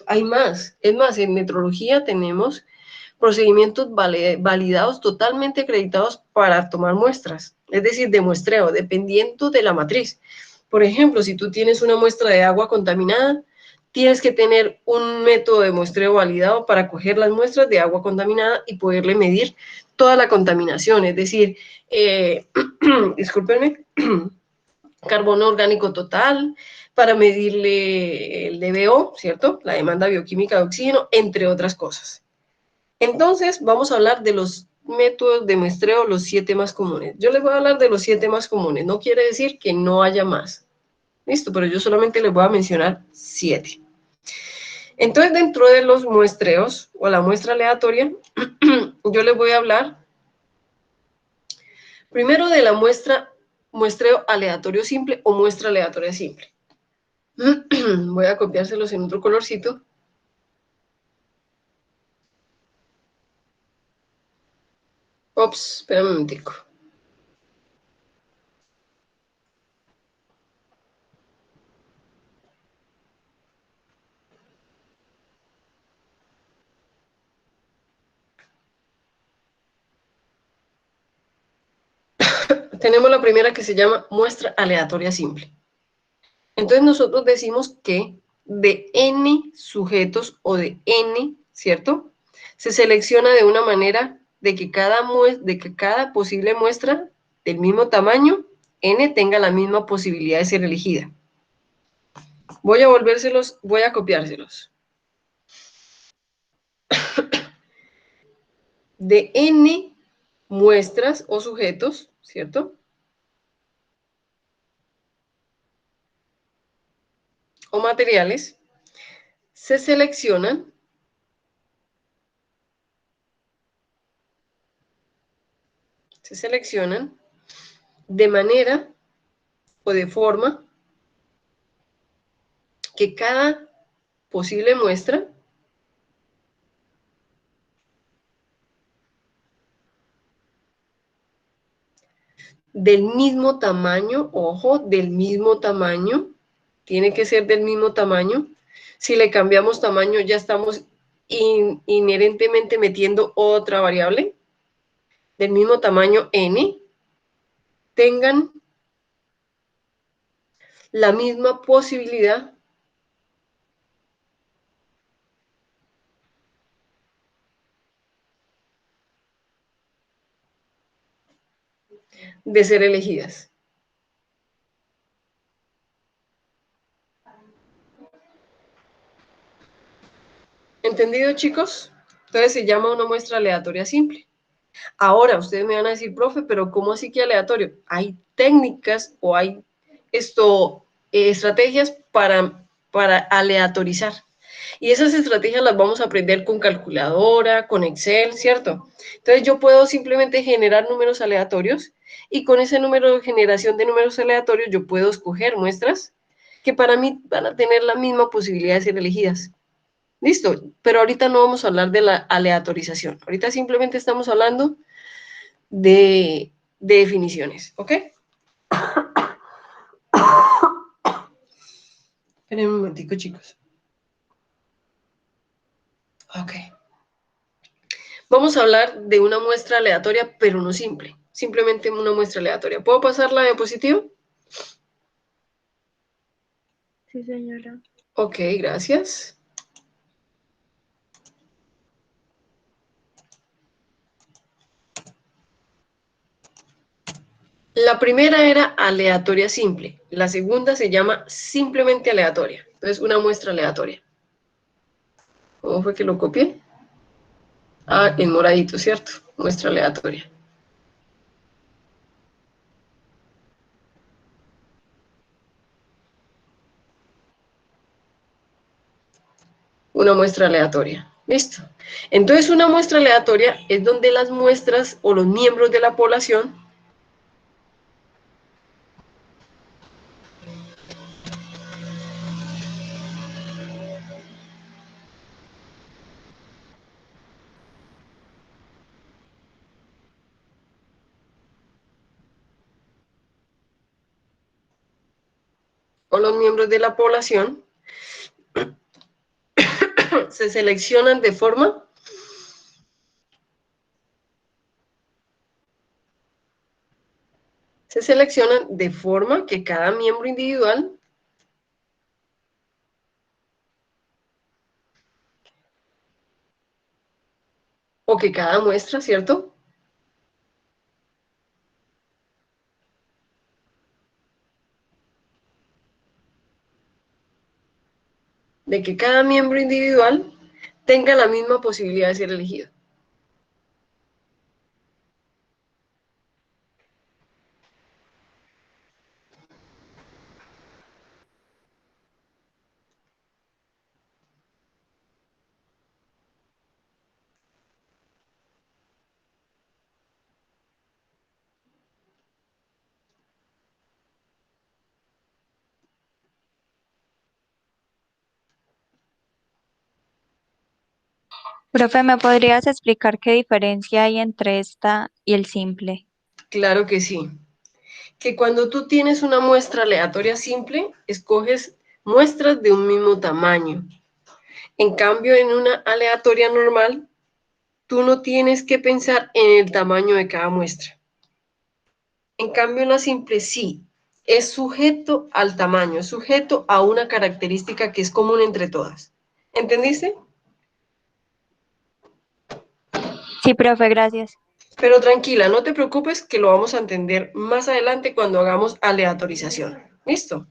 Speaker 1: hay más. Es más, en metrología tenemos procedimientos validados, totalmente acreditados para tomar muestras, es decir, de muestreo, dependiendo de la matriz. Por ejemplo, si tú tienes una muestra de agua contaminada, tienes que tener un método de muestreo validado para coger las muestras de agua contaminada y poderle medir toda la contaminación, es decir, discúlpenme, carbono orgánico total, para medirle el DBO, ¿cierto? La demanda bioquímica de oxígeno, entre otras cosas. Entonces, vamos a hablar de los métodos de muestreo, los 7 más comunes. Yo les voy a hablar de los 7 más comunes, no quiere decir que no haya más. Listo, pero yo solamente les voy a mencionar 7. Entonces, dentro de los muestreos o la muestra aleatoria, yo les voy a hablar primero de la muestreo aleatorio simple o muestra aleatoria simple. Voy a copiárselos en otro colorcito. Ops, espérame un momentico. Tenemos la primera que se llama muestra aleatoria simple. Entonces nosotros decimos que de n sujetos o de n, ¿cierto? Se selecciona de una manera de que cada posible muestra del mismo tamaño, n, tenga la misma posibilidad de ser elegida. Voy a copiárselos. De n muestras o sujetos, ¿cierto? O materiales, se seleccionan de manera o de forma que cada posible muestra del mismo tamaño, ojo, del mismo tamaño, tiene que ser del mismo tamaño. Si le cambiamos tamaño, ya estamos inherentemente metiendo otra variable del mismo tamaño n, tengan la misma posibilidad de ser elegidas. ¿Entendido, chicos? Entonces se llama una muestra aleatoria simple. Ahora, ustedes me van a decir, profe, pero ¿cómo así que aleatorio? Hay técnicas o hay estrategias para aleatorizar. Y esas estrategias las vamos a aprender con calculadora, con Excel, ¿cierto? Entonces yo puedo simplemente generar números aleatorios y con ese generación de números aleatorios yo puedo escoger muestras que para mí van a tener la misma posibilidad de ser elegidas. Listo, pero ahorita no vamos a hablar de la aleatorización. Ahorita simplemente estamos hablando de definiciones, ¿ok? Esperen un momentico, chicos. Ok. Vamos a hablar de una muestra aleatoria, pero no simple. Simplemente una muestra aleatoria. ¿Puedo pasar la diapositiva?
Speaker 2: Sí, señora.
Speaker 1: Ok, gracias. La primera era aleatoria simple. La segunda se llama simplemente aleatoria. Entonces, una muestra aleatoria. ¿Cómo fue que lo copié? Ah, en moradito, ¿cierto? Muestra aleatoria. Una muestra aleatoria. ¿Listo? Entonces, una muestra aleatoria es donde las muestras o los miembros de la población se seleccionan de forma que cada miembro individual o que cada muestra, ¿cierto? De que cada miembro individual tenga la misma posibilidad de ser elegido.
Speaker 2: Profe, ¿me podrías explicar qué diferencia hay entre esta y el simple?
Speaker 1: Claro que sí. Que cuando tú tienes una muestra aleatoria simple, escoges muestras de un mismo tamaño. En cambio, en una aleatoria normal, tú no tienes que pensar en el tamaño de cada muestra. En cambio, en la simple sí, es sujeto al tamaño, es sujeto a una característica que es común entre todas. ¿Entendiste?
Speaker 2: Sí, profe, gracias.
Speaker 1: Pero tranquila, no te preocupes que lo vamos a entender más adelante cuando hagamos aleatorización. ¿Listo?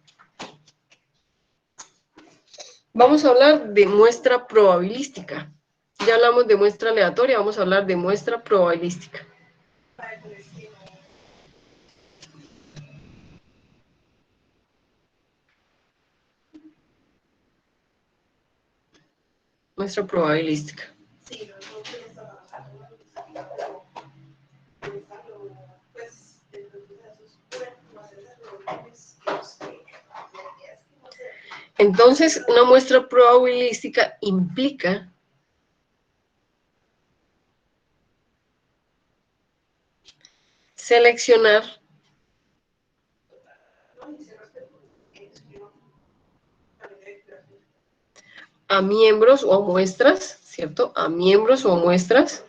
Speaker 1: Vamos a hablar de muestra probabilística. Ya hablamos de muestra aleatoria, vamos a hablar de muestra probabilística. Muestra probabilística. Entonces, una muestra probabilística implica seleccionar a miembros o a muestras, ¿cierto? A miembros o a muestras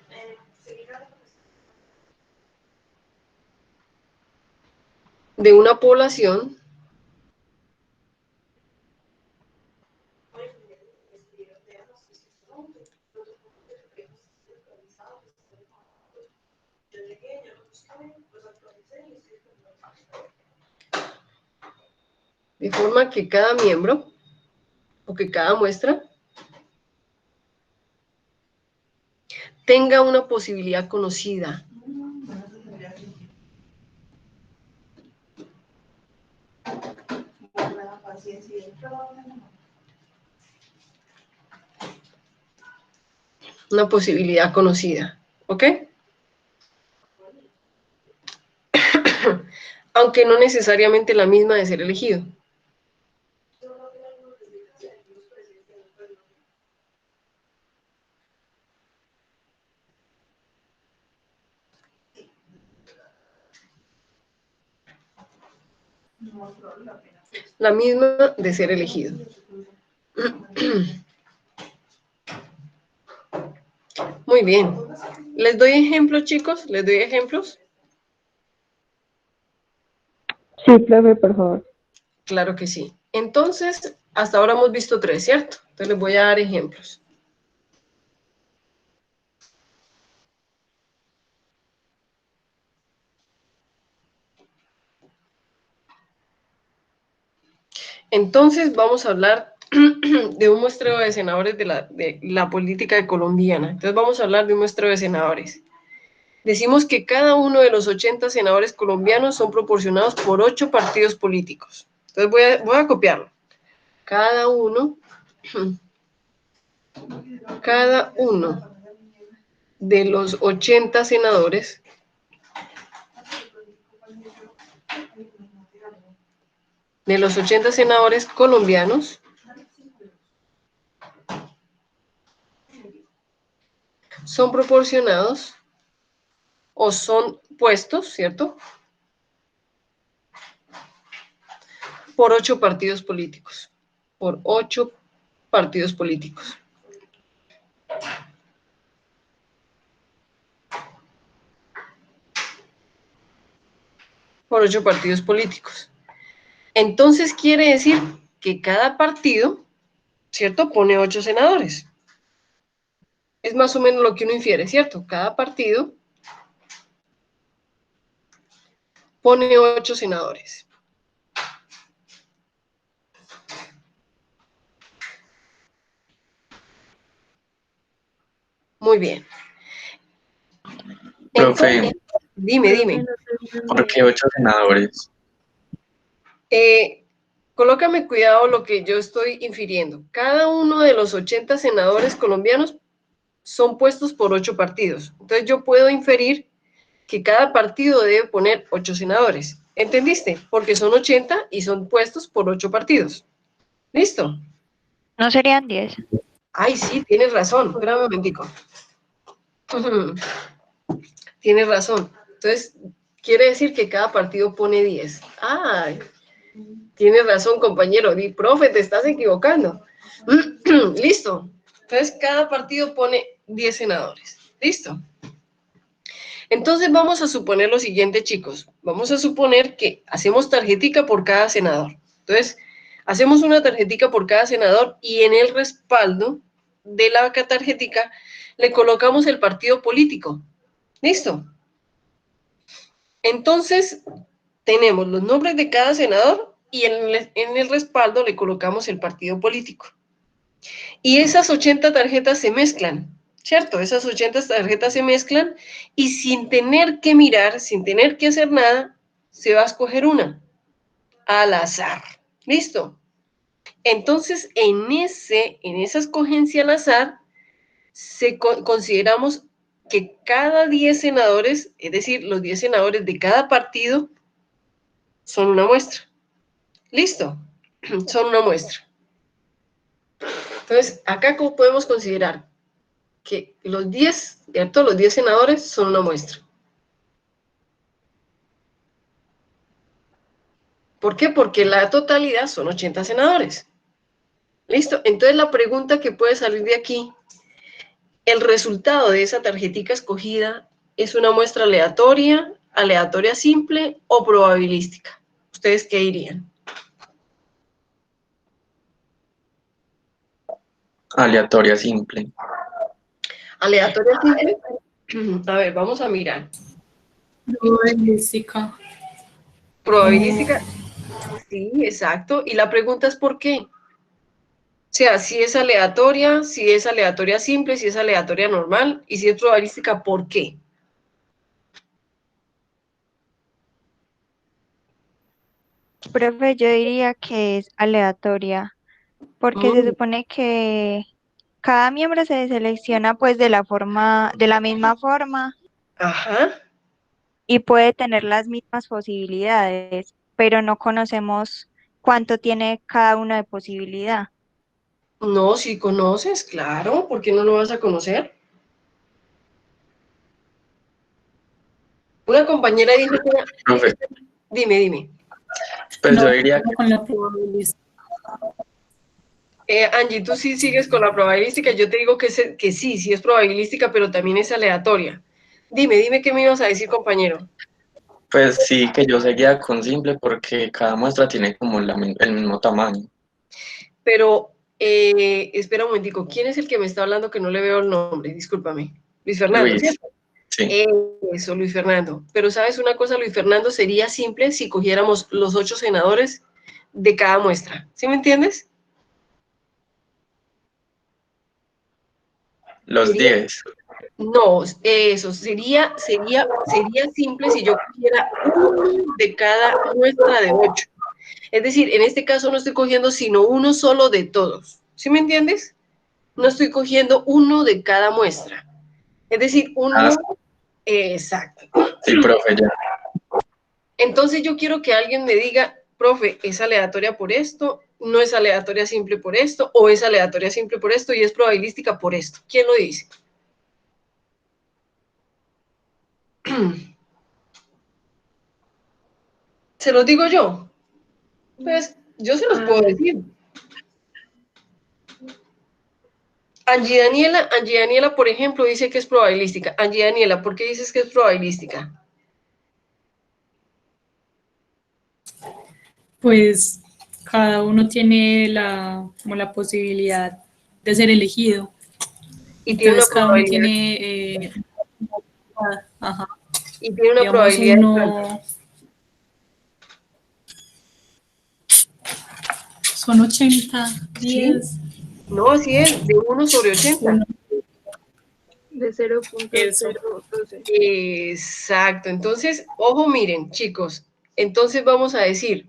Speaker 1: de una población de forma que cada miembro o que cada muestra tenga una posibilidad conocida. Una posibilidad conocida, ¿ok? Aunque no necesariamente la misma de ser elegido. La misma de ser elegido. Muy bien. ¿Les doy ejemplos, chicos? ¿Les doy ejemplos?
Speaker 4: Sí, profe, por favor.
Speaker 1: Claro que sí. Entonces, hasta ahora hemos visto 3, ¿cierto? Entonces les voy a dar ejemplos. Entonces vamos a hablar de un muestreo de senadores de la política colombiana. Entonces vamos a hablar de un muestreo de senadores. Decimos que cada uno de los 80 senadores colombianos son proporcionados por 8 partidos políticos. Entonces voy a copiarlo. Cada uno de los 80 senadores colombianos son proporcionados o son puestos, ¿cierto? Por 8 partidos políticos. Por 8 partidos políticos. Por 8 partidos políticos. Entonces quiere decir que cada partido, ¿cierto? Pone 8 senadores. Es más o menos lo que uno infiere, ¿cierto? Cada partido pone 8 senadores. Muy bien.
Speaker 5: Profe,
Speaker 1: Entonces, dime.
Speaker 5: ¿por qué 8 senadores?
Speaker 1: Colócame cuidado lo que yo estoy infiriendo. Cada uno de los 80 senadores colombianos son puestos por 8 partidos. Entonces yo puedo inferir que cada partido debe poner 8 senadores. ¿Entendiste? Porque son 80 y son puestos por 8 partidos. ¿Listo?
Speaker 2: ¿No serían 10?
Speaker 1: Ay, sí, tienes razón. Espera un momentico. Tienes razón. Entonces, quiere decir que cada partido pone 10. Ay, tienes razón, compañero. Di, profe, te estás equivocando. Listo. Entonces, cada partido pone 10 senadores. Listo. Entonces, vamos a suponer lo siguiente, chicos. Vamos a suponer que hacemos tarjetica por cada senador. Entonces, hacemos una tarjetica por cada senador y en el respaldo de la tarjetica le colocamos el partido político. ¿Listo? Entonces, tenemos los nombres de cada senador y en el respaldo le colocamos el partido político. Y esas 80 tarjetas se mezclan, ¿cierto? Esas 80 tarjetas se mezclan y sin tener que mirar, sin tener que hacer nada, se va a escoger una al azar. ¿Listo? Entonces, en esa escogencia al azar, consideramos que cada 10 senadores, es decir, los 10 senadores de cada partido, son una muestra. ¿Listo? Son una muestra. Entonces, acá podemos considerar que los 10, ¿cierto? Los 10 senadores son una muestra. ¿Por qué? Porque la totalidad son 80 senadores. ¿Listo? Entonces, la pregunta que puede salir de aquí, ¿el resultado de esa tarjetica escogida es una muestra aleatoria, aleatoria simple o probabilística? ¿Ustedes qué dirían?
Speaker 5: Aleatoria simple.
Speaker 1: ¿Aleatoria simple? A ver, vamos a mirar.
Speaker 6: Probabilística.
Speaker 1: Probabilística. Sí, exacto. Y la pregunta es ¿por qué? O sea, si es aleatoria simple, si es aleatoria normal y si es probabilística, ¿por qué?
Speaker 2: Profe, yo diría que es aleatoria, porque se supone que cada miembro se selecciona pues de la misma forma
Speaker 1: Ajá.
Speaker 2: y puede tener las mismas posibilidades, pero no conocemos cuánto tiene cada uno de posibilidad.
Speaker 1: No, si conoces, claro, ¿por qué no lo vas a conocer? Una compañera dijo que...
Speaker 5: Profe,
Speaker 1: Dime.
Speaker 5: Pues
Speaker 6: No,
Speaker 5: yo diría
Speaker 6: con la probabilística.
Speaker 1: Angie, tú sí sigues con la probabilística. Yo te digo que sí es probabilística, pero también es aleatoria. Dime qué me ibas a decir, compañero.
Speaker 5: pues sí, que yo seguía con simple porque cada muestra tiene como el mismo tamaño.
Speaker 1: Pero, espera un momentico. ¿Quién es el que me está hablando que no le veo el nombre? Discúlpame. Luis Fernando,
Speaker 5: Luis,
Speaker 1: ¿cierto?
Speaker 5: sí.
Speaker 1: Eso, Luis Fernando. Pero ¿sabes una cosa, Luis Fernando? Sería simple si cogiéramos los 8 senadores de cada muestra. ¿Sí me entiendes?
Speaker 5: Los
Speaker 1: Sería,
Speaker 5: 10.
Speaker 1: no, eso, sería simple si yo cogiera uno de cada muestra de 8. Es decir, en este caso no estoy cogiendo sino uno solo de todos. ¿Sí me entiendes? No estoy cogiendo uno de cada muestra. Es decir, uno... Exacto.
Speaker 5: Sí, profe, ya.
Speaker 1: Entonces yo quiero que alguien me diga, profe, ¿es aleatoria por esto? ¿No es aleatoria simple por esto? ¿O es aleatoria simple por esto y es probabilística por esto? ¿Quién lo dice? ¿Se los digo yo? Pues yo se los puedo decir. Angie Daniela, por ejemplo, dice que es probabilística. Angie Daniela, ¿por qué dices que es probabilística?
Speaker 6: Pues cada uno tiene como la posibilidad de ser elegido.
Speaker 1: Y tiene una
Speaker 6: Entonces cada uno
Speaker 1: probabilidad.
Speaker 6: tiene, ajá,
Speaker 1: Y tiene una
Speaker 6: digamos
Speaker 1: probabilidad.
Speaker 6: uno, son 80, 10.
Speaker 1: No, así es, de 1 sobre 80.
Speaker 6: Uno.
Speaker 4: De 0.012.
Speaker 1: Exacto. Entonces, ojo, miren, chicos. Entonces vamos a decir,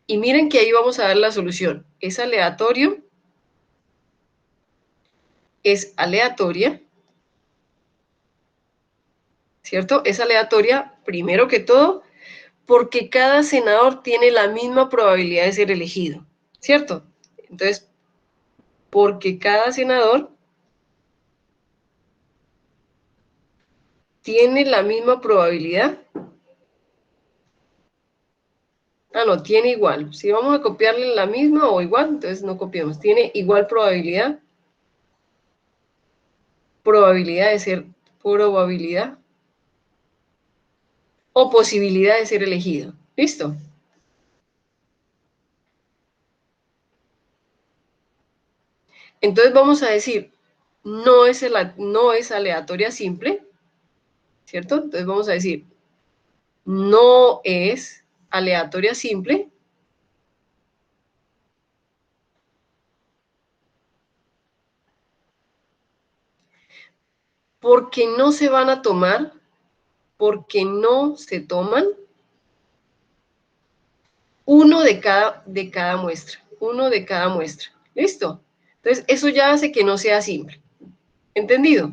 Speaker 1: y miren que ahí vamos a dar la solución. Es aleatorio, es aleatoria, ¿cierto? Es aleatoria, primero que todo, porque cada senador tiene la misma probabilidad de ser elegido, ¿cierto? Entonces, porque cada senador tiene la misma probabilidad. Ah, no, tiene igual. Si vamos a copiarle la misma o igual, entonces no copiamos. Tiene igual probabilidad. Probabilidad de ser, probabilidad o posibilidad de ser elegido. ¿Listo? Entonces vamos a decir, no es aleatoria simple, ¿cierto? Entonces vamos a decir, no es aleatoria simple, porque no se van a tomar, porque no se toman uno de cada muestra, uno de cada muestra. ¿Listo? Entonces eso ya hace que no sea simple. ¿Entendido?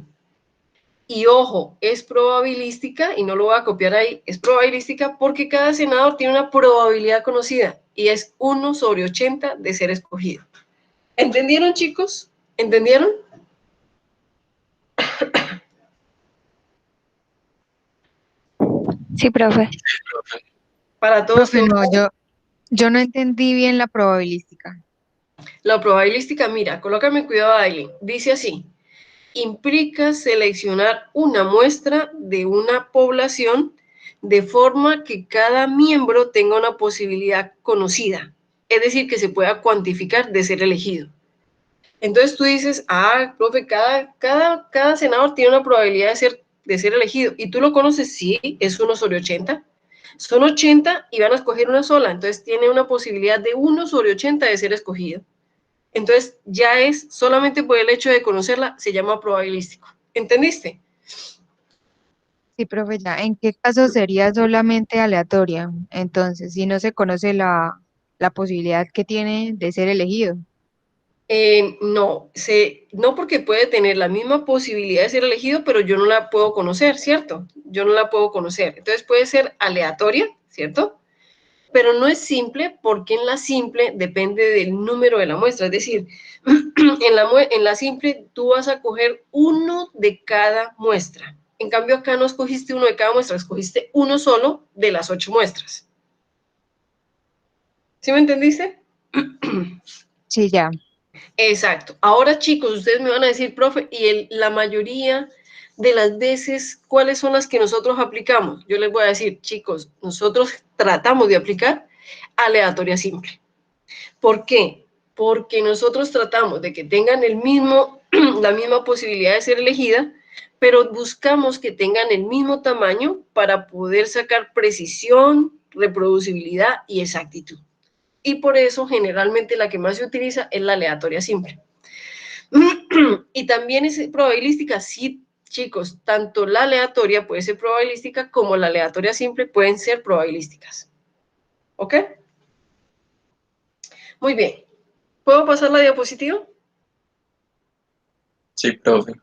Speaker 1: Y ojo, es probabilística, y no lo voy a copiar ahí, es probabilística porque cada senador tiene una probabilidad conocida y es 1 sobre 80 de ser escogido. ¿Entendieron, chicos? ¿Entendieron?
Speaker 2: Sí, profe.
Speaker 1: Para todos.
Speaker 3: Profe, no, yo no entendí bien la probabilística.
Speaker 1: La probabilística, mira, colócame cuidado, Aileen. Dice así, implica seleccionar una muestra de una población de forma que cada miembro tenga una posibilidad conocida, es decir, que se pueda cuantificar de ser elegido. Entonces tú dices, profe, cada senador tiene una probabilidad de ser elegido. ¿Y tú lo conoces? Sí, es 1 sobre 80. Son 80 y van a escoger una sola. Entonces tiene una posibilidad de 1 sobre 80 de ser escogido. Entonces ya es, solamente por el hecho de conocerla, se llama probabilístico. ¿Entendiste?
Speaker 3: Sí, profe, ya. ¿En qué caso sería solamente aleatoria? Entonces, si no se conoce la posibilidad que tiene de ser elegido.
Speaker 1: No porque puede tener la misma posibilidad de ser elegido, pero yo no la puedo conocer, ¿cierto? Yo no la puedo conocer. Entonces puede ser aleatoria, ¿cierto? Pero no es simple porque en la simple depende del número de la muestra. Es decir, en la simple tú vas a coger uno de cada muestra. En cambio acá no escogiste uno de cada muestra, escogiste uno solo de las 8 muestras. ¿Entendido? ¿Sí me entendiste?
Speaker 3: Sí, ya.
Speaker 1: Exacto. Ahora, chicos, ustedes me van a decir, profe, y la mayoría de las veces, ¿cuáles son las que nosotros aplicamos? Yo les voy a decir, chicos, nosotros tratamos de aplicar aleatoria simple. ¿Por qué? Porque nosotros tratamos de que tengan la misma posibilidad de ser elegida, pero buscamos que tengan el mismo tamaño para poder sacar precisión, reproducibilidad y exactitud. Y por eso generalmente la que más se utiliza es la aleatoria simple. Y también es probabilística, sí, chicos, tanto la aleatoria puede ser probabilística como la aleatoria simple pueden ser probabilísticas. ¿Ok? Muy bien. ¿Puedo pasar la diapositiva?
Speaker 5: Sí, profe.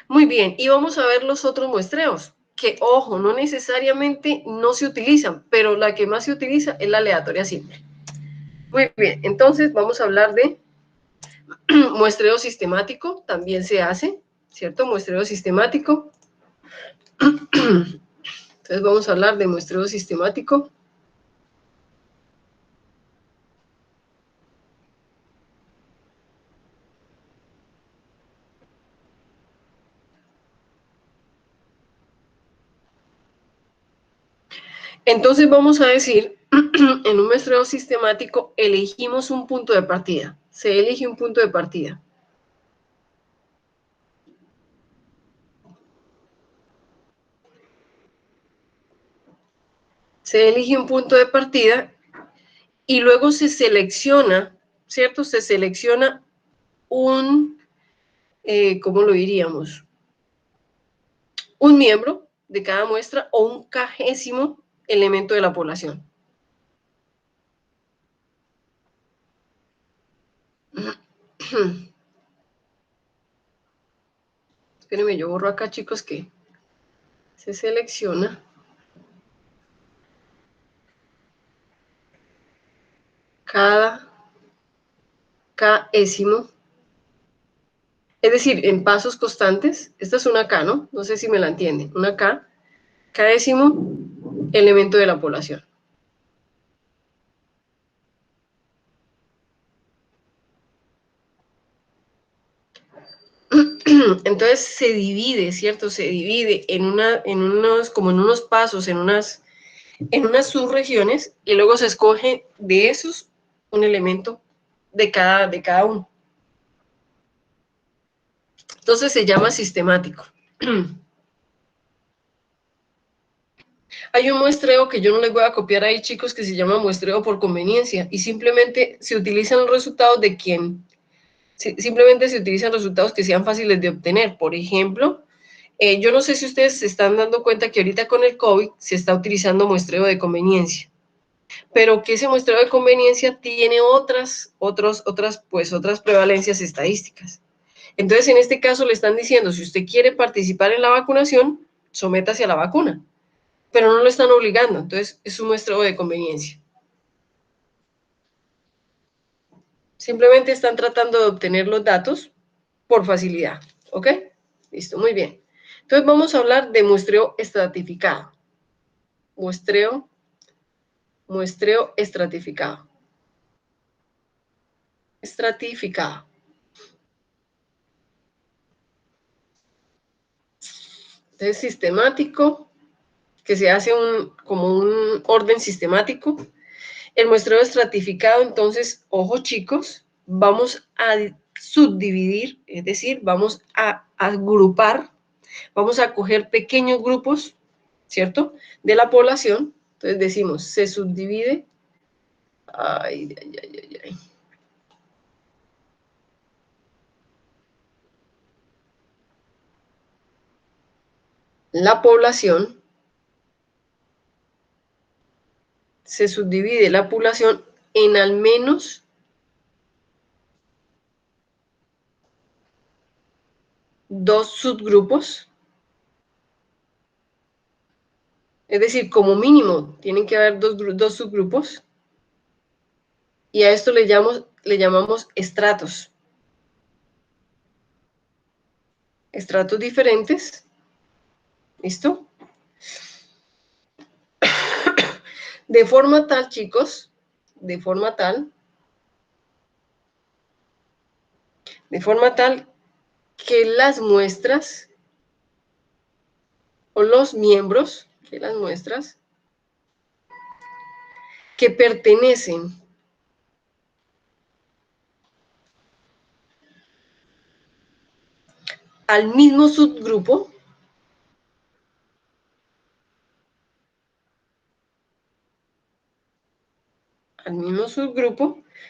Speaker 1: Muy bien, y vamos a ver los otros muestreos, que, ojo, no necesariamente no se utilizan, pero la que más se utiliza es la aleatoria simple. Muy bien, entonces vamos a hablar de muestreo sistemático, también se hace, ¿cierto? Muestreo sistemático. Entonces vamos a hablar de muestreo sistemático. Entonces vamos a decir, en un muestreo sistemático elegimos un punto de partida. Se elige un punto de partida. Se elige un punto de partida y luego se selecciona, ¿cierto? Se selecciona un, ¿cómo lo diríamos? Un miembro de cada muestra o un 100º elemento de la población. Espérenme, yo borro acá, chicos, que se selecciona cada 100º, es decir, en pasos constantes. Esta es una K, ¿no? No sé si me la entienden. Una K, 100º elemento de la población. Entonces se divide, ¿cierto? Se divide en unos pasos, en unas subregiones, y luego se escoge de esos un elemento de cada uno. Entonces se llama sistemático. Hay un muestreo que yo no les voy a copiar ahí, chicos, que se llama muestreo por conveniencia, y simplemente se utilizan los resultados de quien, simplemente se utilizan resultados que sean fáciles de obtener. Por ejemplo, yo no sé si ustedes se están dando cuenta que ahorita con el COVID se está utilizando muestreo de conveniencia, pero que ese muestreo de conveniencia tiene otras prevalencias estadísticas. Entonces, en este caso le están diciendo, si usted quiere participar en la vacunación, sométase a la vacuna, pero no lo están obligando, entonces es un muestreo de conveniencia. Simplemente están tratando de obtener los datos por facilidad, ¿ok? Listo, muy bien. Entonces vamos a hablar de muestreo estratificado. Muestreo estratificado. Estratificado. Entonces, sistemático, que se hace como un orden sistemático. El muestreo estratificado, entonces, ojo chicos, vamos a subdividir, es decir, vamos a agrupar, vamos a coger pequeños grupos, ¿cierto?, de la población. Entonces decimos, se subdivide, la población, se subdivide la población en al menos dos subgrupos. Es decir, como mínimo tienen que haber dos subgrupos. Y a esto le llamamos estratos. Estratos diferentes. ¿Listo? De forma tal, chicos, de forma tal que las muestras o los miembros, que las muestras que pertenecen al mismo subgrupo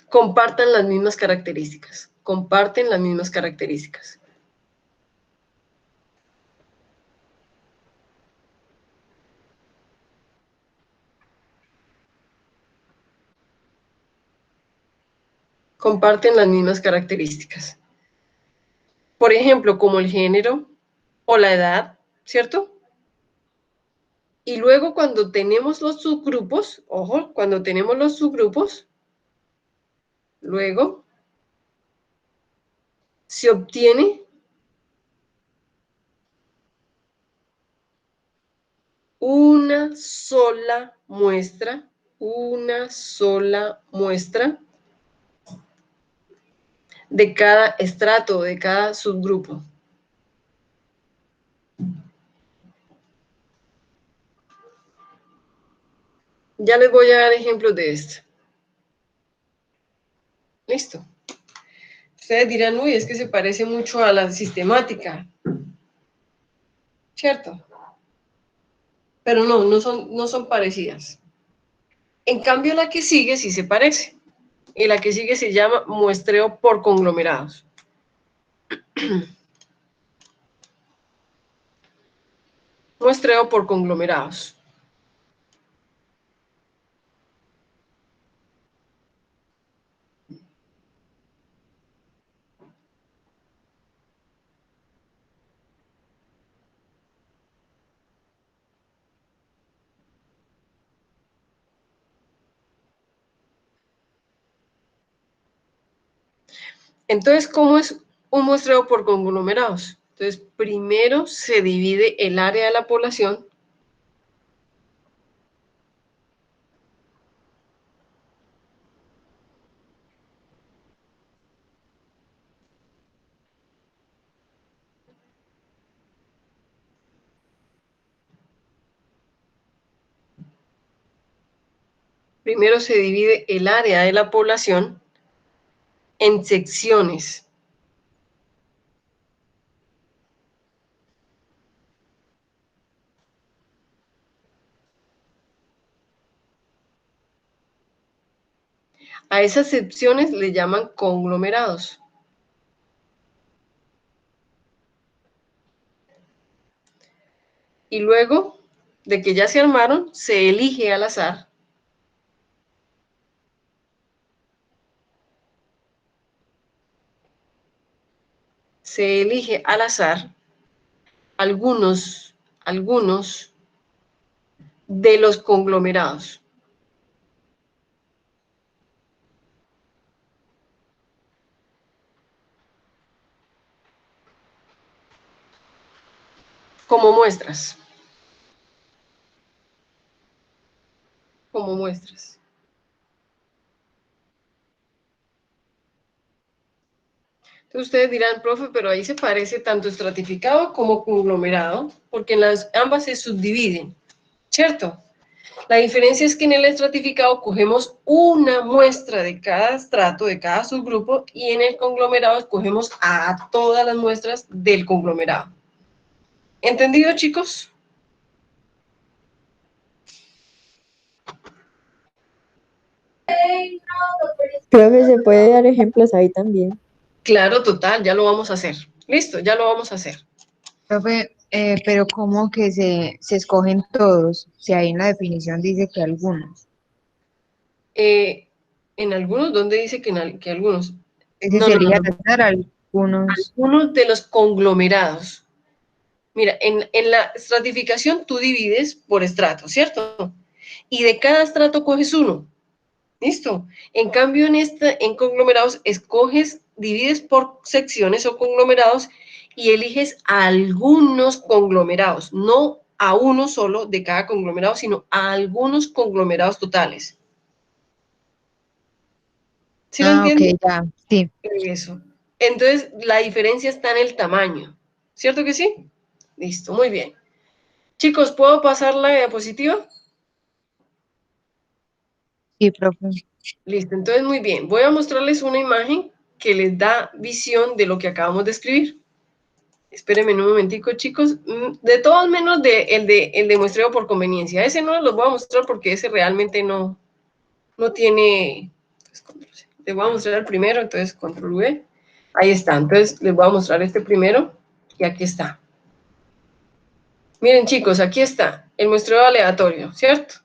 Speaker 1: compartan las mismas características. Comparten las mismas características. Comparten las mismas características. Por ejemplo, como el género o la edad, ¿cierto? Y luego cuando tenemos los subgrupos, ojo, cuando tenemos los subgrupos, luego se obtiene una sola muestra de cada estrato, de cada subgrupo. Ya les voy a dar ejemplos de esto. Listo. Ustedes dirán, uy, es que se parece mucho a la sistemática. ¿Cierto? Pero no son parecidas. En cambio, la que sigue sí se parece. Y la que sigue se llama muestreo por conglomerados. Muestreo por conglomerados. Entonces, ¿cómo es un muestreo por conglomerados? Entonces, primero se divide el área de la población en secciones. A esas secciones le llaman conglomerados. Y luego de que ya se armaron, se elige al azar algunos de los conglomerados. Como muestras. Entonces ustedes dirán, profe, pero ahí se parece tanto estratificado como conglomerado, porque en ambas se subdividen, ¿cierto? La diferencia es que en el estratificado cogemos una muestra de cada estrato, de cada subgrupo, y en el conglomerado escogemos a todas las muestras del conglomerado. ¿Entendido, chicos?
Speaker 7: Profe, ¿se puede dar ejemplos ahí también?
Speaker 1: Claro, total, ya lo vamos a hacer. Listo, ya lo vamos a hacer.
Speaker 3: Profe, pero ¿cómo que se escogen todos? Si ahí en la definición dice que algunos.
Speaker 1: En algunos, ¿dónde dice que algunos?
Speaker 3: Ese
Speaker 1: No,
Speaker 3: sería
Speaker 1: no.
Speaker 3: dar algunos.
Speaker 1: Algunos de los conglomerados. Mira, en la estratificación tú divides por estrato, ¿cierto? Y de cada estrato coges uno. ¿Listo? En cambio, en conglomerados divides por secciones o conglomerados y eliges a algunos conglomerados, no a uno solo de cada conglomerado, sino a algunos conglomerados totales. ¿Sí me
Speaker 3: Ah, ok,
Speaker 1: entienden?
Speaker 3: ya, sí.
Speaker 1: Eso. Entonces, la diferencia está en el tamaño. ¿Cierto que sí? Listo, muy bien. Chicos, ¿puedo pasar la diapositiva?
Speaker 3: Sí, profe.
Speaker 1: Listo, entonces muy bien. Voy a mostrarles una imagen que les da visión de lo que acabamos de escribir. Espérenme un momentico, chicos. De todos menos el de muestreo por conveniencia. Ese no los voy a mostrar porque ese realmente no tiene... Entonces, les voy a mostrar el primero, entonces control V. Ahí está, entonces les voy a mostrar este primero y aquí está. Miren, chicos, aquí está el muestreo aleatorio, ¿cierto?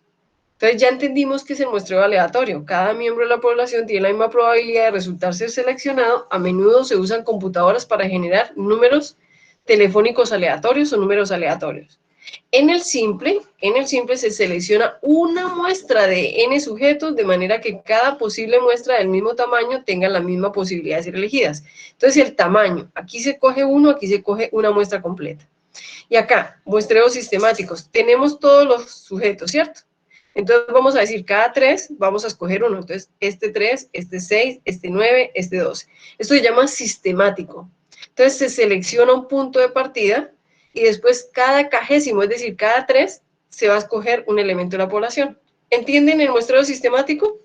Speaker 1: Entonces ya entendimos que es el muestreo aleatorio. Cada miembro de la población tiene la misma probabilidad de resultar ser seleccionado. A menudo se usan computadoras para generar números telefónicos aleatorios o números aleatorios. En el simple se selecciona una muestra de n sujetos de manera que cada posible muestra del mismo tamaño tenga la misma posibilidad de ser elegidas. Entonces el tamaño, aquí se coge uno, aquí se coge una muestra completa. Y acá, muestreos sistemáticos. Tenemos todos los sujetos, ¿cierto? Entonces vamos a decir, cada 3 vamos a escoger uno. Entonces, este 3, este 6, este 9, este 12. Esto se llama sistemático. Entonces se selecciona un punto de partida y después cada cagésimo, es decir, cada 3, se va a escoger un elemento de la población. ¿Entienden el muestreo sistemático?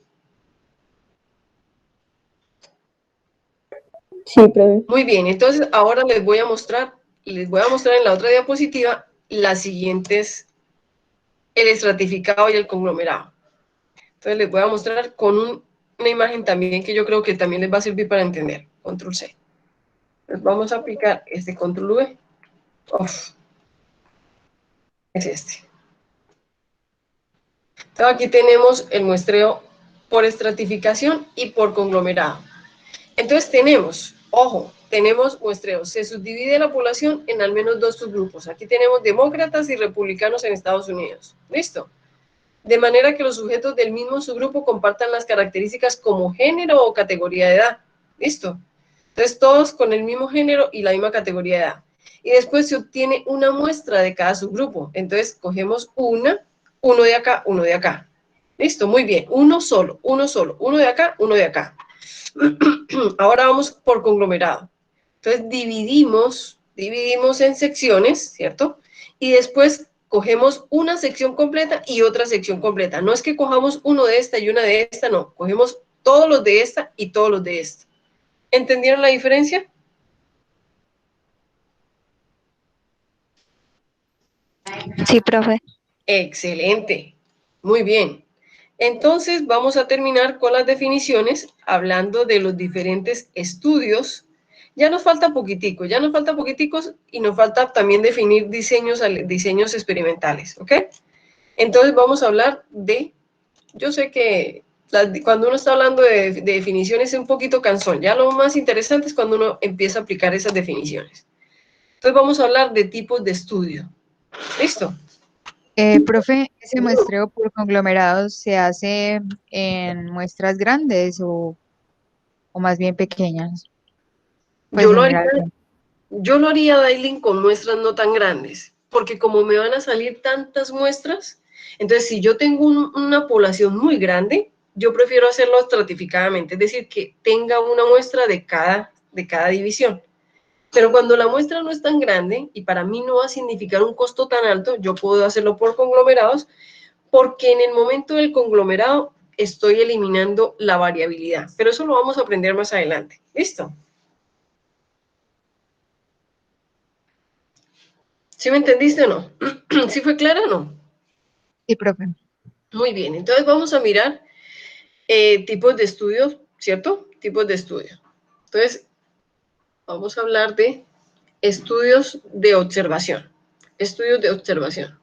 Speaker 7: Sí, profe.
Speaker 1: Muy bien, entonces ahora les voy a mostrar en la otra diapositiva las siguientes, el estratificado y el conglomerado. Entonces les voy a mostrar con una imagen también que yo creo que también les va a servir para entender. Control C. Entonces vamos a aplicar este control V. Es este. Entonces aquí tenemos el muestreo por estratificación y por conglomerado. Entonces tenemos, ojo, tenemos muestreos. Se subdivide la población en al menos 2 subgrupos. Aquí tenemos demócratas y republicanos en Estados Unidos. ¿Listo? De manera que los sujetos del mismo subgrupo compartan las características como género o categoría de edad. ¿Listo? Entonces, todos con el mismo género y la misma categoría de edad. Y después se obtiene una muestra de cada subgrupo. Entonces, cogemos uno de acá, uno de acá. ¿Listo? Muy bien. Uno solo, uno de acá, uno de acá. Ahora vamos por conglomerado. Entonces, dividimos en secciones, ¿cierto? Y después cogemos una sección completa y otra sección completa. No es que cojamos uno de esta y una de esta, no. Cogemos todos los de esta y todos los de esta. ¿Entendieron la diferencia?
Speaker 2: Sí, profe.
Speaker 1: Excelente. Muy bien. Entonces vamos a terminar con las definiciones hablando de los diferentes estudios. Ya nos falta poquiticos y nos falta también definir diseños experimentales, ¿ok? Entonces vamos a hablar de, yo sé que cuando uno está hablando de definiciones es un poquito cansón, ya lo más interesante es cuando uno empieza a aplicar esas definiciones. Entonces vamos a hablar de tipos de estudio. ¿Listo?
Speaker 3: Profe, ¿ese muestreo por conglomerados se hace en muestras grandes o más bien pequeñas? Pues
Speaker 1: Yo lo haría,
Speaker 3: generalmente.
Speaker 1: Dailin, con muestras no tan grandes, porque como me van a salir tantas muestras, entonces si yo tengo una población muy grande, yo prefiero hacerlo estratificadamente, es decir, que tenga una muestra de cada división. Pero cuando la muestra no es tan grande y para mí no va a significar un costo tan alto, yo puedo hacerlo por conglomerados, porque en el momento del conglomerado estoy eliminando la variabilidad. Pero eso lo vamos a aprender más adelante. ¿Listo? ¿Sí me entendiste o no? ¿Sí fue clara o no?
Speaker 3: Sí, profe.
Speaker 1: Muy bien, entonces vamos a mirar tipos de estudios, ¿cierto? Tipos de estudio. Entonces, vamos a hablar de estudios de observación. Estudios de observación.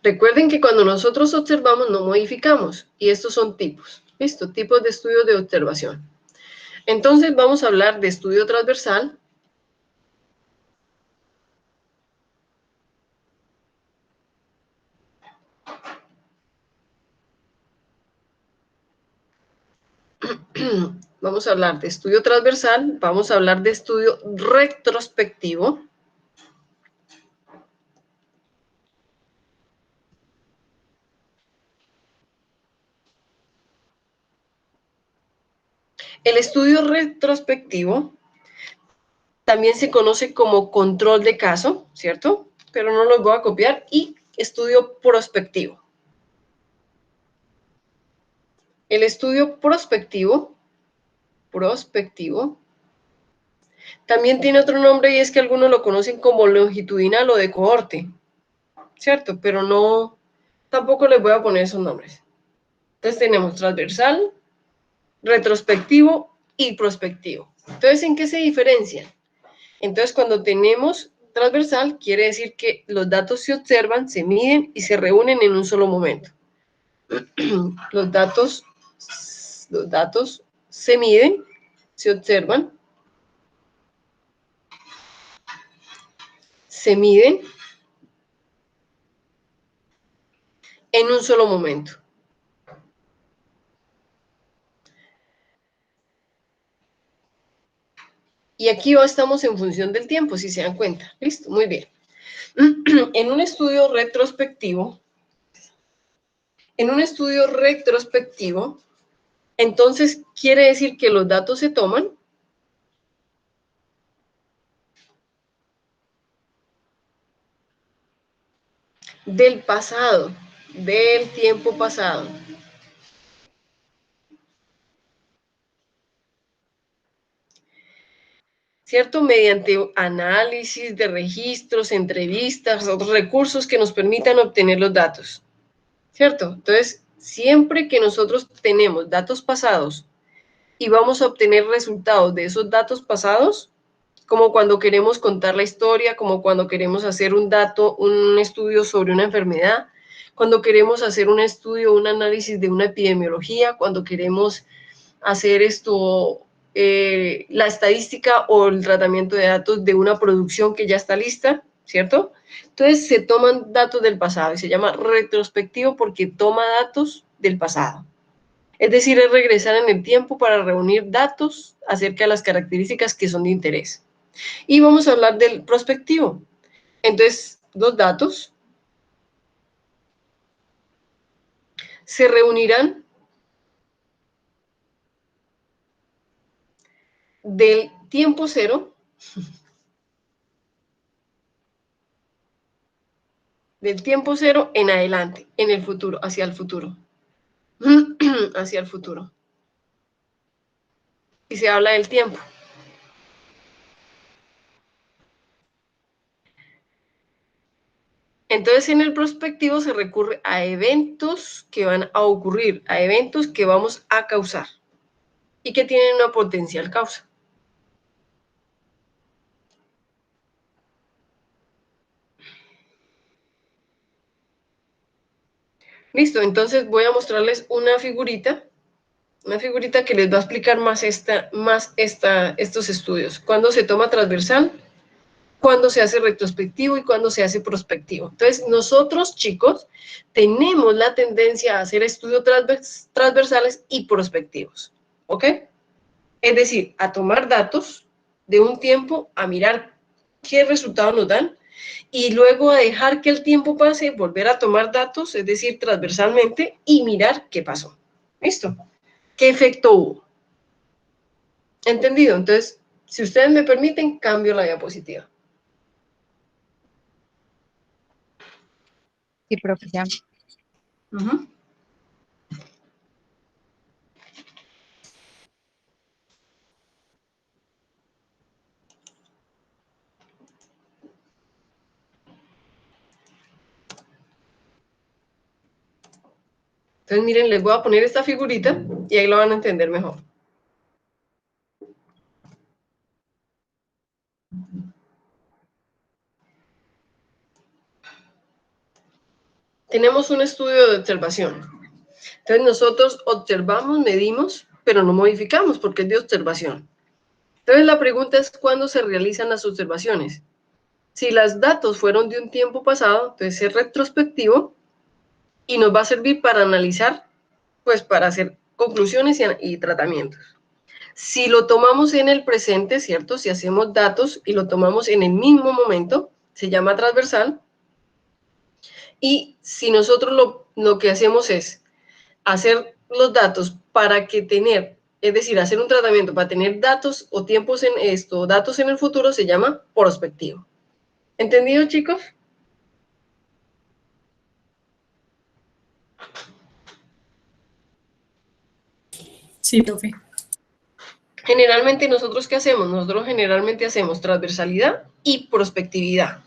Speaker 1: Recuerden que cuando nosotros observamos no modificamos y estos son tipos. ¿Listo? Tipos de estudios de observación. Entonces vamos a hablar de estudio transversal. Vamos a hablar de estudio transversal, vamos a hablar de estudio retrospectivo. El estudio retrospectivo también se conoce como control de caso, ¿cierto? Pero no los voy a copiar. Y estudio prospectivo. El estudio prospectivo también tiene otro nombre y es que algunos lo conocen como longitudinal o de cohorte, ¿cierto? Pero no, tampoco les voy a poner esos nombres. Entonces tenemos transversal, retrospectivo y prospectivo. Entonces, ¿en qué se diferencian? Entonces, cuando tenemos transversal, quiere decir que los datos se observan, se miden y se reúnen en un solo momento. Los datos se miden, se observan, se miden en un solo momento. Y aquí estamos en función del tiempo, si se dan cuenta. Listo, muy bien. En un estudio retrospectivo, entonces quiere decir que los datos se toman del pasado, del tiempo pasado. ¿Cierto? Mediante análisis de registros, entrevistas, otros recursos que nos permitan obtener los datos. ¿Cierto? Entonces, siempre que nosotros tenemos datos pasados y vamos a obtener resultados de esos datos pasados, como cuando queremos contar la historia, como cuando queremos hacer un estudio sobre una enfermedad, cuando queremos hacer un estudio, un análisis de una epidemiología, cuando queremos hacer la estadística o el tratamiento de datos de una producción que ya está lista, ¿cierto? Entonces se toman datos del pasado y se llama retrospectivo porque toma datos del pasado. Es decir, es regresar en el tiempo para reunir datos acerca de las características que son de interés. Y vamos a hablar del prospectivo. Entonces, los datos se reunirán del tiempo cero, en adelante, en el futuro, hacia el futuro. Hacia el futuro. Y se habla del tiempo. Entonces, en el prospectivo se recurre a eventos que van a ocurrir, a eventos que vamos a causar y que tienen una potencial causa. Listo, entonces voy a mostrarles una figurita que les va a explicar más estos estudios. Cuándo se toma transversal, cuándo se hace retrospectivo y cuándo se hace prospectivo. Entonces, nosotros, chicos, tenemos la tendencia a hacer estudios transversales y prospectivos, ¿ok? Es decir, a tomar datos de un tiempo, a mirar qué resultados nos dan, y luego a dejar que el tiempo pase, volver a tomar datos, es decir, transversalmente, y mirar qué pasó. ¿Listo? ¿Qué efecto hubo? ¿Entendido? Entonces, si ustedes me permiten, cambio la diapositiva.
Speaker 3: Sí, profe, ya.
Speaker 1: Entonces, miren, les voy a poner esta figurita y ahí lo van a entender mejor. Tenemos un estudio de observación. Entonces, nosotros observamos, medimos, pero no modificamos porque es de observación. Entonces, la pregunta es ¿cuándo se realizan las observaciones? Si los datos fueron de un tiempo pasado, entonces es retrospectivo y nos va a servir para analizar, pues para hacer conclusiones y tratamientos. Si lo tomamos en el presente, ¿cierto? Si hacemos datos y lo tomamos en el mismo momento, se llama transversal. Y si nosotros lo que hacemos es hacer los datos para que tener es decir, hacer un tratamiento para tener datos o tiempos en esto, datos en el futuro, se llama prospectivo. ¿Entendido, chicos?
Speaker 6: Sí, profe.
Speaker 1: Generalmente, ¿nosotros qué hacemos? Nosotros generalmente hacemos transversalidad y prospectividad.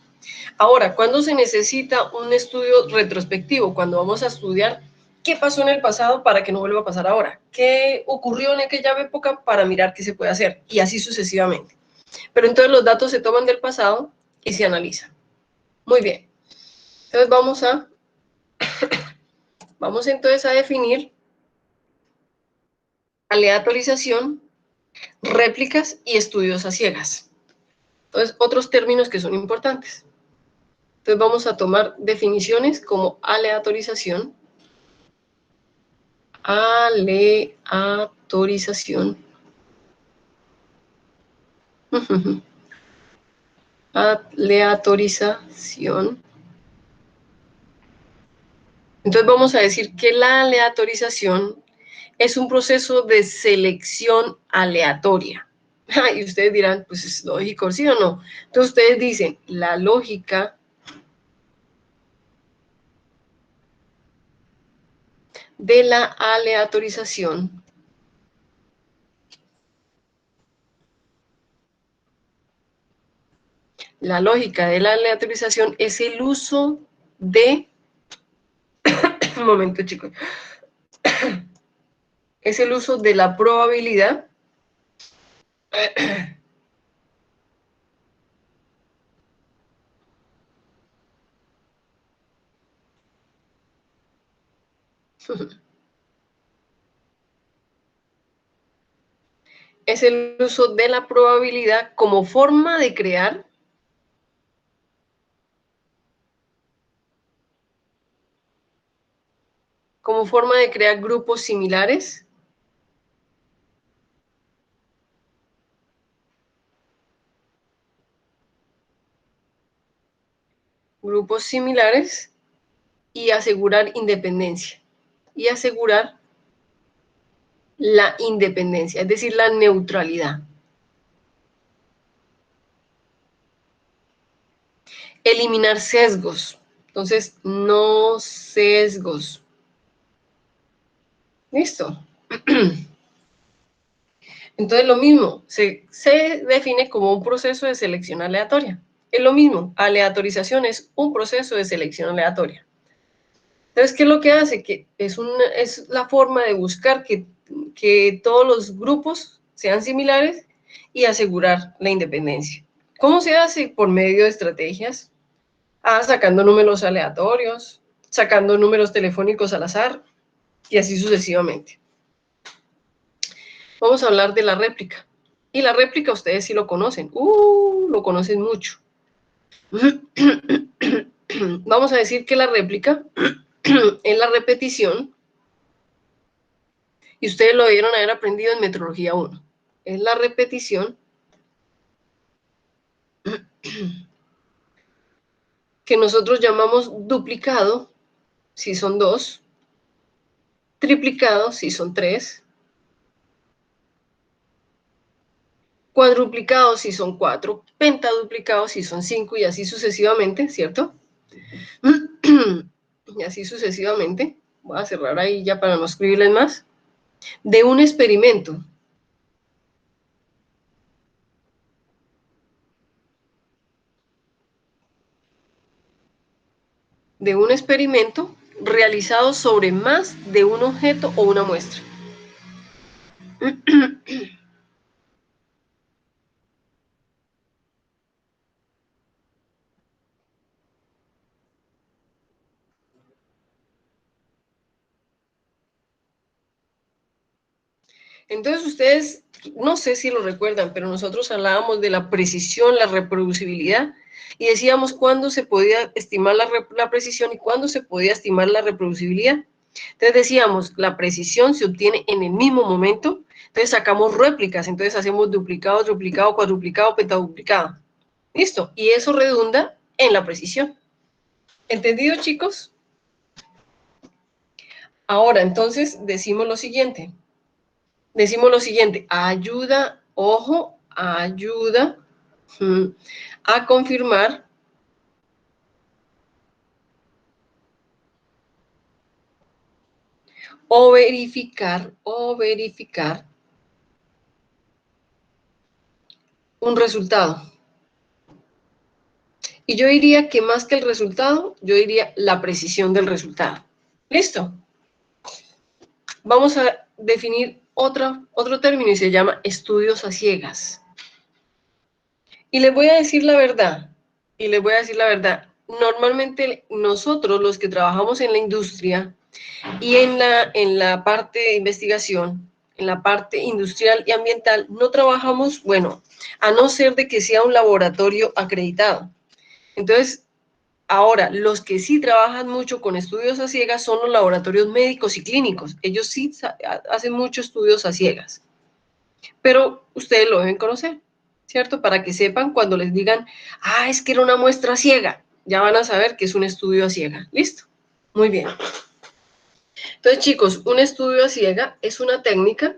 Speaker 1: Ahora, ¿cuándo se necesita un estudio retrospectivo? Cuando vamos a estudiar qué pasó en el pasado para que no vuelva a pasar ahora. ¿Qué ocurrió en aquella época para mirar qué se puede hacer? Y así sucesivamente. Pero entonces los datos se toman del pasado y se analizan. Muy bien. Entonces vamos entonces a definir aleatorización, réplicas y estudios a ciegas. Entonces, otros términos que son importantes. Entonces vamos a tomar definiciones como aleatorización, aleatorización, aleatorización. Entonces vamos a decir que la aleatorización es un proceso de selección aleatoria. Y ustedes dirán, pues es lógico, ¿sí o no? Entonces ustedes dicen, la lógica de la aleatorización es el uso de... Un momento, chicos. Es el uso de la probabilidad es el uso de la probabilidad como forma de crear grupos similares y asegurar independencia. Y asegurar la independencia, es decir, la neutralidad. Eliminar sesgos. Entonces, no sesgos. ¿Listo? Entonces, lo mismo, se define como un proceso de selección aleatoria. Es lo mismo, aleatorización es un proceso de selección aleatoria. Entonces, ¿qué es lo que hace? Que es la forma de buscar que todos los grupos sean similares y asegurar la independencia. ¿Cómo se hace? Por medio de estrategias. Sacando números aleatorios, sacando números telefónicos al azar, y así sucesivamente. Vamos a hablar de la réplica. Y la réplica ustedes sí lo conocen. Lo conocen mucho. Vamos a decir que la réplica es la repetición, y ustedes lo debieron haber aprendido en Metrología 1. Es la repetición que nosotros llamamos duplicado, si son 2, triplicado, si son 3, cuadruplicado, si son 4, pentaduplicado, si son 5, y así sucesivamente, ¿cierto? Y así sucesivamente. Voy a cerrar ahí ya para no escribirles más. De un experimento. De un experimento realizado sobre más de un objeto o una muestra. Entonces ustedes, no sé si lo recuerdan, pero nosotros hablábamos de la precisión, la reproducibilidad, y decíamos cuándo se podía estimar la precisión y cuándo se podía estimar la reproducibilidad. Entonces decíamos, la precisión se obtiene en el mismo momento, entonces sacamos réplicas, entonces hacemos duplicado, triplicado, cuadruplicado, pentaduplicado. ¿Listo? Y eso redunda en la precisión. ¿Entendido, chicos? Ahora, entonces, decimos lo siguiente. decimos lo siguiente, ayuda, ojo, ayuda a confirmar o verificar un resultado. Y yo diría que más que el resultado, yo diría la precisión del resultado. ¿Listo? Vamos a definir otro término y se llama estudios a ciegas. Y les voy a decir la verdad, normalmente nosotros los que trabajamos en la industria y en la parte de investigación, en la parte industrial y ambiental, no trabajamos, bueno, a no ser de que sea un laboratorio acreditado. Entonces, ahora, los que sí trabajan mucho con estudios a ciegas son los laboratorios médicos y clínicos. Ellos sí hacen muchos estudios a ciegas. Pero ustedes lo deben conocer, ¿cierto? Para que sepan cuando les digan, ah, es que era una muestra ciega. Ya van a saber que es un estudio a ciega. ¿Listo? Muy bien. Entonces, chicos, un estudio a ciega es una técnica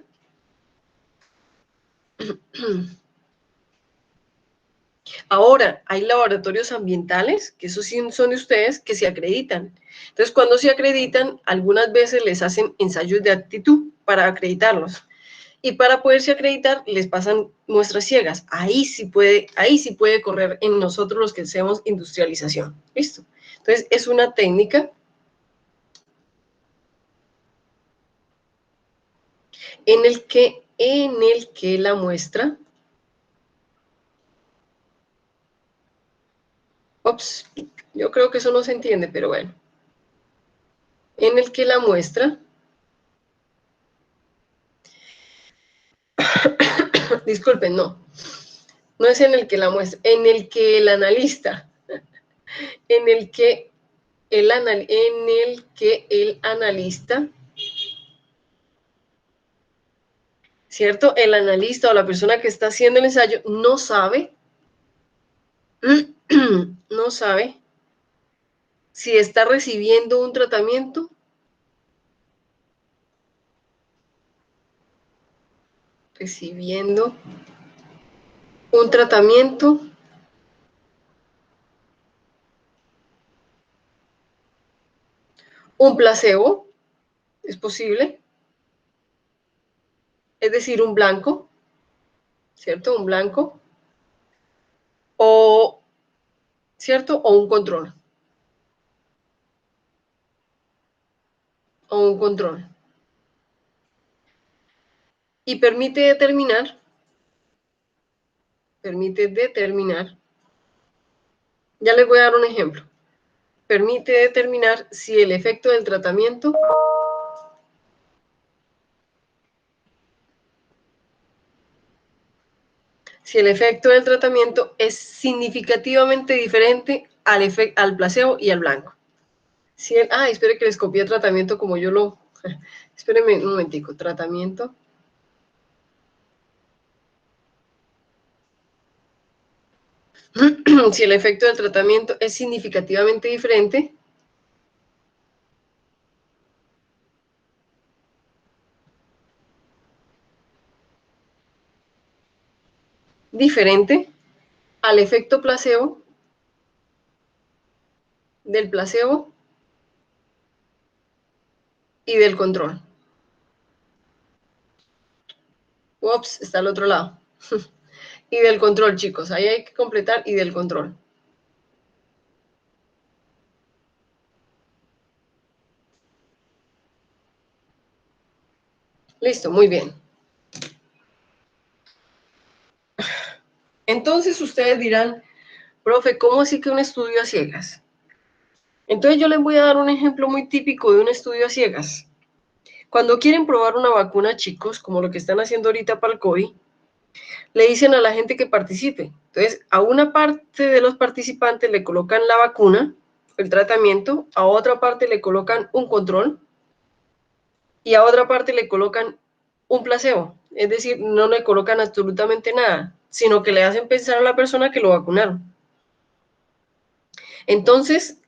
Speaker 1: Ahora, hay laboratorios ambientales, que esos sí son de ustedes, que se acreditan. Entonces, cuando se acreditan, algunas veces les hacen ensayos de aptitud para acreditarlos. Y para poderse acreditar, les pasan muestras ciegas. Ahí sí puede correr en nosotros los que hacemos industrialización. ¿Listo? Entonces, es una técnica en el que la muestra... Ups, yo creo que eso no se entiende, pero bueno. En el que la muestra... Disculpen, no es en el que la muestra, en el que el analista, en el que el analista, ¿cierto? El analista o la persona que está haciendo el ensayo no sabe si está recibiendo un tratamiento un placebo, es posible, es decir, un blanco, ¿cierto? Un blanco, o, ¿cierto? O un control. O un control. Y permite determinar, ya les voy a dar un ejemplo, permite determinar si el efecto del tratamiento es significativamente diferente al placebo y al blanco. Espere que les copié el tratamiento como yo lo... Espérenme un momentico, tratamiento. Si el efecto del tratamiento es significativamente diferente al efecto placebo, del placebo y del control. Ups, está al otro lado. Y del control, chicos. Ahí hay que completar y del control. Listo, muy bien. Entonces ustedes dirán, profe, ¿cómo así que un estudio a ciegas? Entonces yo les voy a dar un ejemplo muy típico de un estudio a ciegas. Cuando quieren probar una vacuna, chicos, como lo que están haciendo ahorita para el COVID, le dicen a la gente que participe. Entonces, a una parte de los participantes le colocan la vacuna, el tratamiento, a otra parte le colocan un control y a otra parte le colocan un placebo. Es decir, no le colocan absolutamente nada, sino que le hacen pensar a la persona que lo vacunaron. Entonces,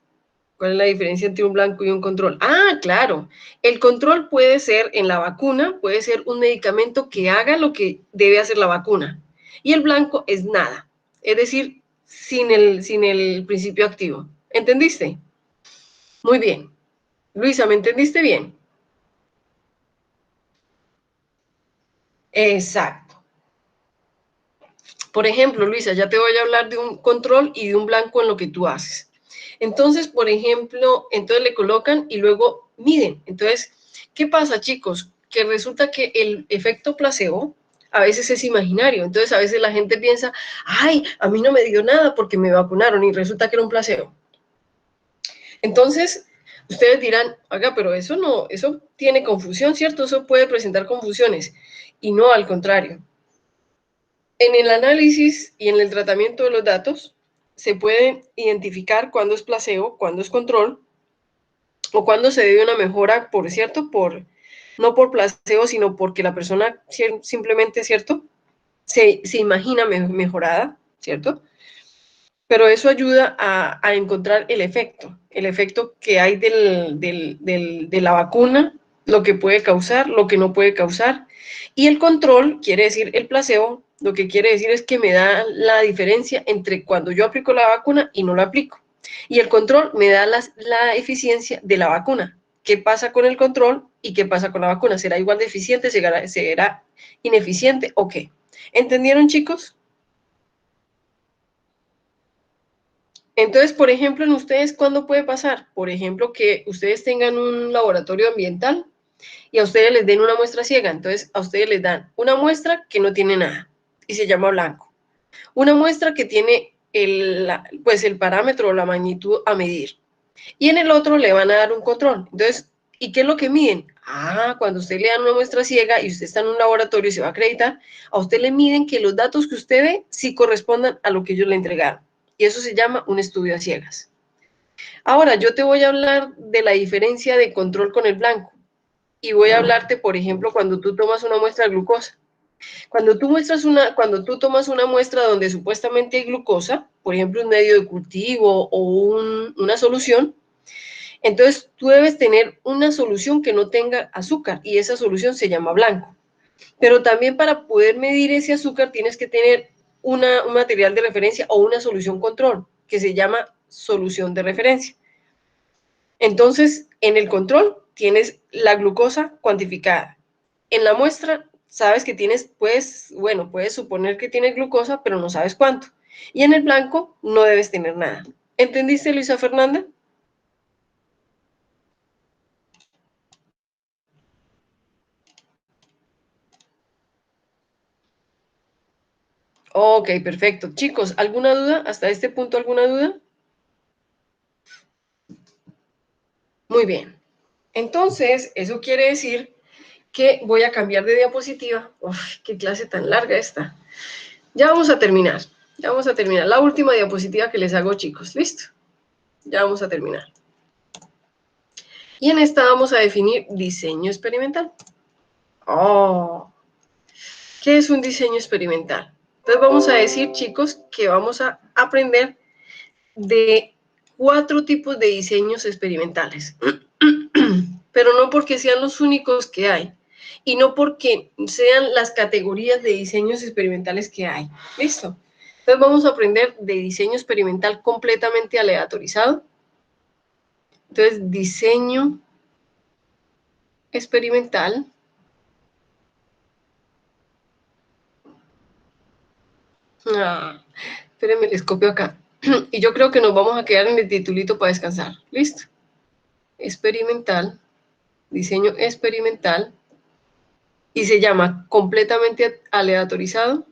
Speaker 1: ¿Cuál es la diferencia entre un blanco y un control? Ah, claro. El control puede ser en la vacuna, puede ser un medicamento que haga lo que debe hacer la vacuna. Y el blanco es nada. Es decir, sin el principio activo. ¿Entendiste? Muy bien. Luisa, ¿me entendiste bien? Exacto. Por ejemplo, Luisa, ya te voy a hablar de un control y de un blanco en lo que tú haces. Entonces, por ejemplo, entonces le colocan y luego miden. Entonces, ¿qué pasa, chicos? Que resulta que el efecto placebo a veces es imaginario. Entonces, a veces la gente piensa, ay, a mí no me dio nada porque me vacunaron y resulta que era un placebo. Entonces, ustedes dirán, oiga, pero eso no, eso tiene confusión, ¿cierto? Eso puede presentar confusiones. Y no, al contrario. En el análisis y en el tratamiento de los datos, se puede identificar cuándo es placebo, cuándo es control, o cuándo se debe una mejora, por cierto, no por placebo, sino porque la persona simplemente, ¿cierto?, se imagina mejorada, ¿cierto? Pero eso ayuda a encontrar el efecto que hay de la vacuna, lo que puede causar, lo que no puede causar. Y el control, quiere decir el placebo, lo que quiere decir es que me da la diferencia entre cuando yo aplico la vacuna y no la aplico. Y el control me da la eficiencia de la vacuna. ¿Qué pasa con el control y qué pasa con la vacuna? ¿Será igual de eficiente? ¿Será ineficiente o qué? ¿Entendieron, chicos? Entonces, por ejemplo, en ustedes, ¿cuándo puede pasar? Por ejemplo, que ustedes tengan un laboratorio ambiental y a ustedes les den una muestra ciega. Entonces, a ustedes les dan una muestra que no tiene nada y se llama blanco. Una muestra que tiene el parámetro o la magnitud a medir. Y en el otro le van a dar un control. Entonces, ¿y qué es lo que miden? Ah, cuando usted le dan una muestra ciega y usted está en un laboratorio y se va a acreditar, a usted le miden que los datos que usted ve sí correspondan a lo que ellos le entregaron. Y eso se llama un estudio a ciegas. Ahora, yo te voy a hablar de la diferencia de control con el blanco. Y voy a hablarte, por ejemplo, cuando tú tomas una muestra de glucosa. Cuando tú tomas una muestra donde supuestamente hay glucosa, por ejemplo, un medio de cultivo o una solución, entonces tú debes tener una solución que no tenga azúcar y esa solución se llama blanco. Pero también para poder medir ese azúcar tienes que tener un material de referencia o una solución control que se llama solución de referencia. Entonces, en el control tienes la glucosa cuantificada. En la muestra sabes que puedes suponer que tienes glucosa, pero no sabes cuánto. Y en el blanco no debes tener nada. ¿Entendiste, Luisa Fernanda? Ok, perfecto. Chicos, ¿alguna duda? ¿Hasta este punto alguna duda? Muy bien. Entonces, eso quiere decir que voy a cambiar de diapositiva. Uf, qué clase tan larga esta. Ya vamos a terminar. Ya vamos a terminar. La última diapositiva que les hago, chicos. ¿Listo? Ya vamos a terminar. Y en esta vamos a definir diseño experimental. Oh, ¿qué es un diseño experimental? Entonces vamos a decir, chicos, que vamos a aprender de 4 tipos de diseños experimentales. Pero no porque sean los únicos que hay. Y no porque sean las categorías de diseños experimentales que hay. ¿Listo? Entonces vamos a aprender de diseño experimental completamente aleatorizado. Entonces, diseño experimental. Espérenme, les copio acá. Y yo creo que nos vamos a quedar en el titulito para descansar. ¿Listo? Experimental. Diseño experimental. Y se llama completamente aleatorizado.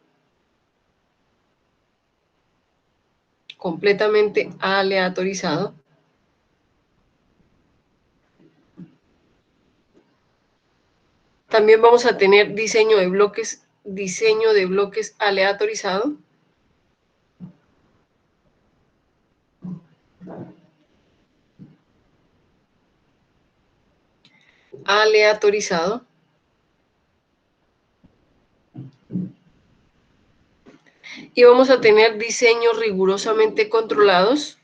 Speaker 1: Completamente aleatorizado. También vamos a tener diseño de bloques aleatorizado. Aleatorizado. Y vamos a tener diseños rigurosamente controlados.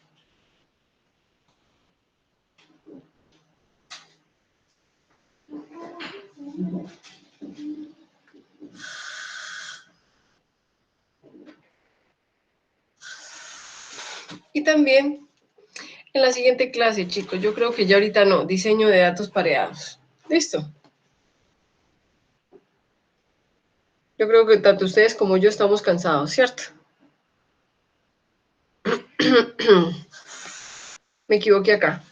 Speaker 1: Y también en la siguiente clase, chicos, yo creo que ya ahorita no, diseño de datos pareados. ¿Listo? Yo creo que tanto ustedes como yo estamos cansados, ¿cierto? Me equivoqué acá.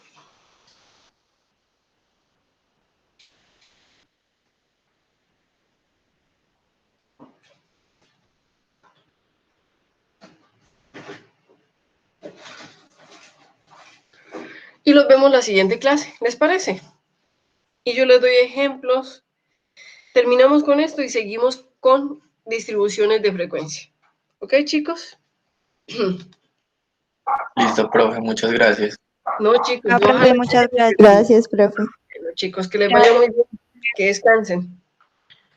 Speaker 1: Y los vemos la siguiente clase, ¿les parece? Y yo les doy ejemplos. Terminamos con esto y seguimos con distribuciones de frecuencia. ¿Ok, chicos?
Speaker 5: Listo, profe, muchas gracias.
Speaker 1: No, chicos,
Speaker 2: Ah,
Speaker 1: no,
Speaker 2: profe, muchas gracias.
Speaker 7: Gracias, profe.
Speaker 1: bueno, chicos, que les vaya muy bien, que descansen.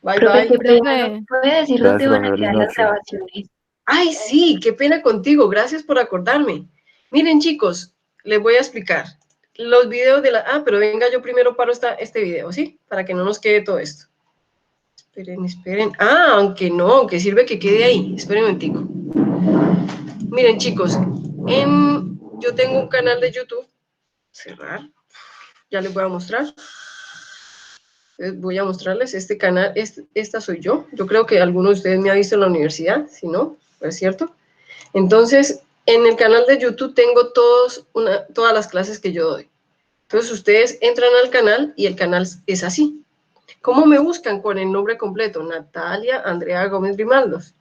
Speaker 1: Bye,
Speaker 4: Profe,
Speaker 1: bye.
Speaker 4: qué pena,
Speaker 3: Profe,
Speaker 4: ¿no puede decir
Speaker 8: Gracias,
Speaker 4: dónde van a
Speaker 8: profe.
Speaker 4: quedar
Speaker 8: Buenas
Speaker 4: las
Speaker 8: noches.
Speaker 4: grabaciones?
Speaker 1: Ay, sí, qué pena contigo. Gracias por acordarme. Miren, chicos, les voy a explicar. Los videos de la... Ah, pero venga, yo primero paro este video, ¿sí? Para que no nos quede todo esto. Esperen, esperen. Ah, aunque no, aunque sirve que quede ahí. Esperen un momentico. Miren, chicos, yo tengo un canal de YouTube. Cerrar. Ya les voy a mostrar. Voy a mostrarles este canal. Esta soy yo. Yo creo que alguno de ustedes me ha visto en la universidad. Si no, ¿no es cierto? Entonces, en el canal de YouTube tengo todas las clases que yo doy. Entonces, ustedes entran al canal y el canal es así. ¿Cómo me buscan? Con el nombre completo, Natalia Andrea Gómez Grimaldos.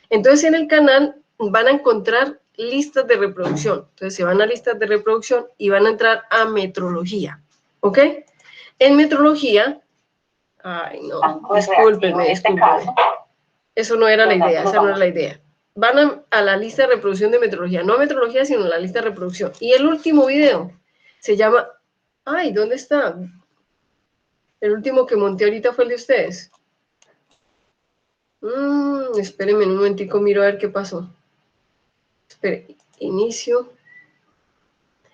Speaker 1: Entonces, en el canal van a encontrar listas de reproducción. Entonces, se van a listas de reproducción y van a entrar a metrología. ¿Ok? En metrología... Ay, no, discúlpenme. Eso no era la idea, esa no era la idea. Van a la lista de reproducción de metrología, no a metrología, sino a la lista de reproducción. Y el último video se llama... Ay, ¿dónde está? El último que monté ahorita fue el de ustedes. Espérenme un momentico, miro a ver qué pasó. Espere, inicio.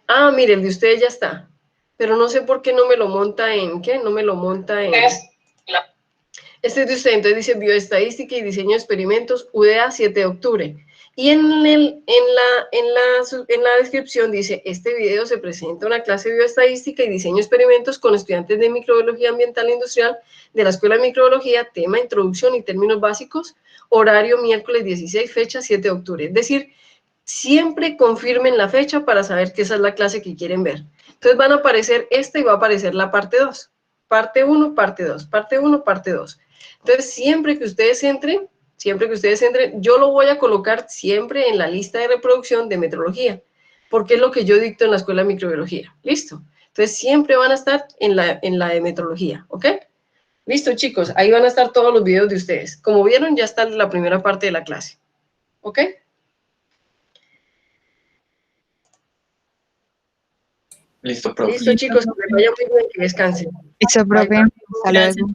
Speaker 1: Ah, mire, el de ustedes ya está. Pero no sé por qué no me lo monta en... ¿Qué? No me lo monta en... Este es de usted, entonces dice Bioestadística y Diseño de Experimentos, UDA 7 de octubre. Y en la descripción dice, este video se presenta una clase de Bioestadística y Diseño de Experimentos con estudiantes de Microbiología Ambiental e Industrial de la Escuela de Microbiología, tema Introducción y Términos Básicos, horario miércoles 16, fecha 7 de octubre. Es decir, siempre confirmen la fecha para saber que esa es la clase que quieren ver. Entonces van a aparecer esta y va a aparecer la parte 2. Parte 1, parte 2, parte 1, parte 2. Entonces, siempre que ustedes entren, yo lo voy a colocar siempre en la lista de reproducción de metrología, porque es lo que yo dicto en la Escuela de Microbiología. ¿Listo? Entonces, siempre van a estar en la de metrología, ¿ok? Listo, chicos, ahí van a estar todos los videos de ustedes. Como vieron, ya está la primera parte de la clase, ¿ok?
Speaker 5: Listo, profe.
Speaker 1: Listo, chicos, que les vaya muy bien, que descansen.
Speaker 3: eso,
Speaker 1: Bye,
Speaker 3: profe.
Speaker 1: bye.
Speaker 3: Hasta
Speaker 6: Gracias.
Speaker 3: luego.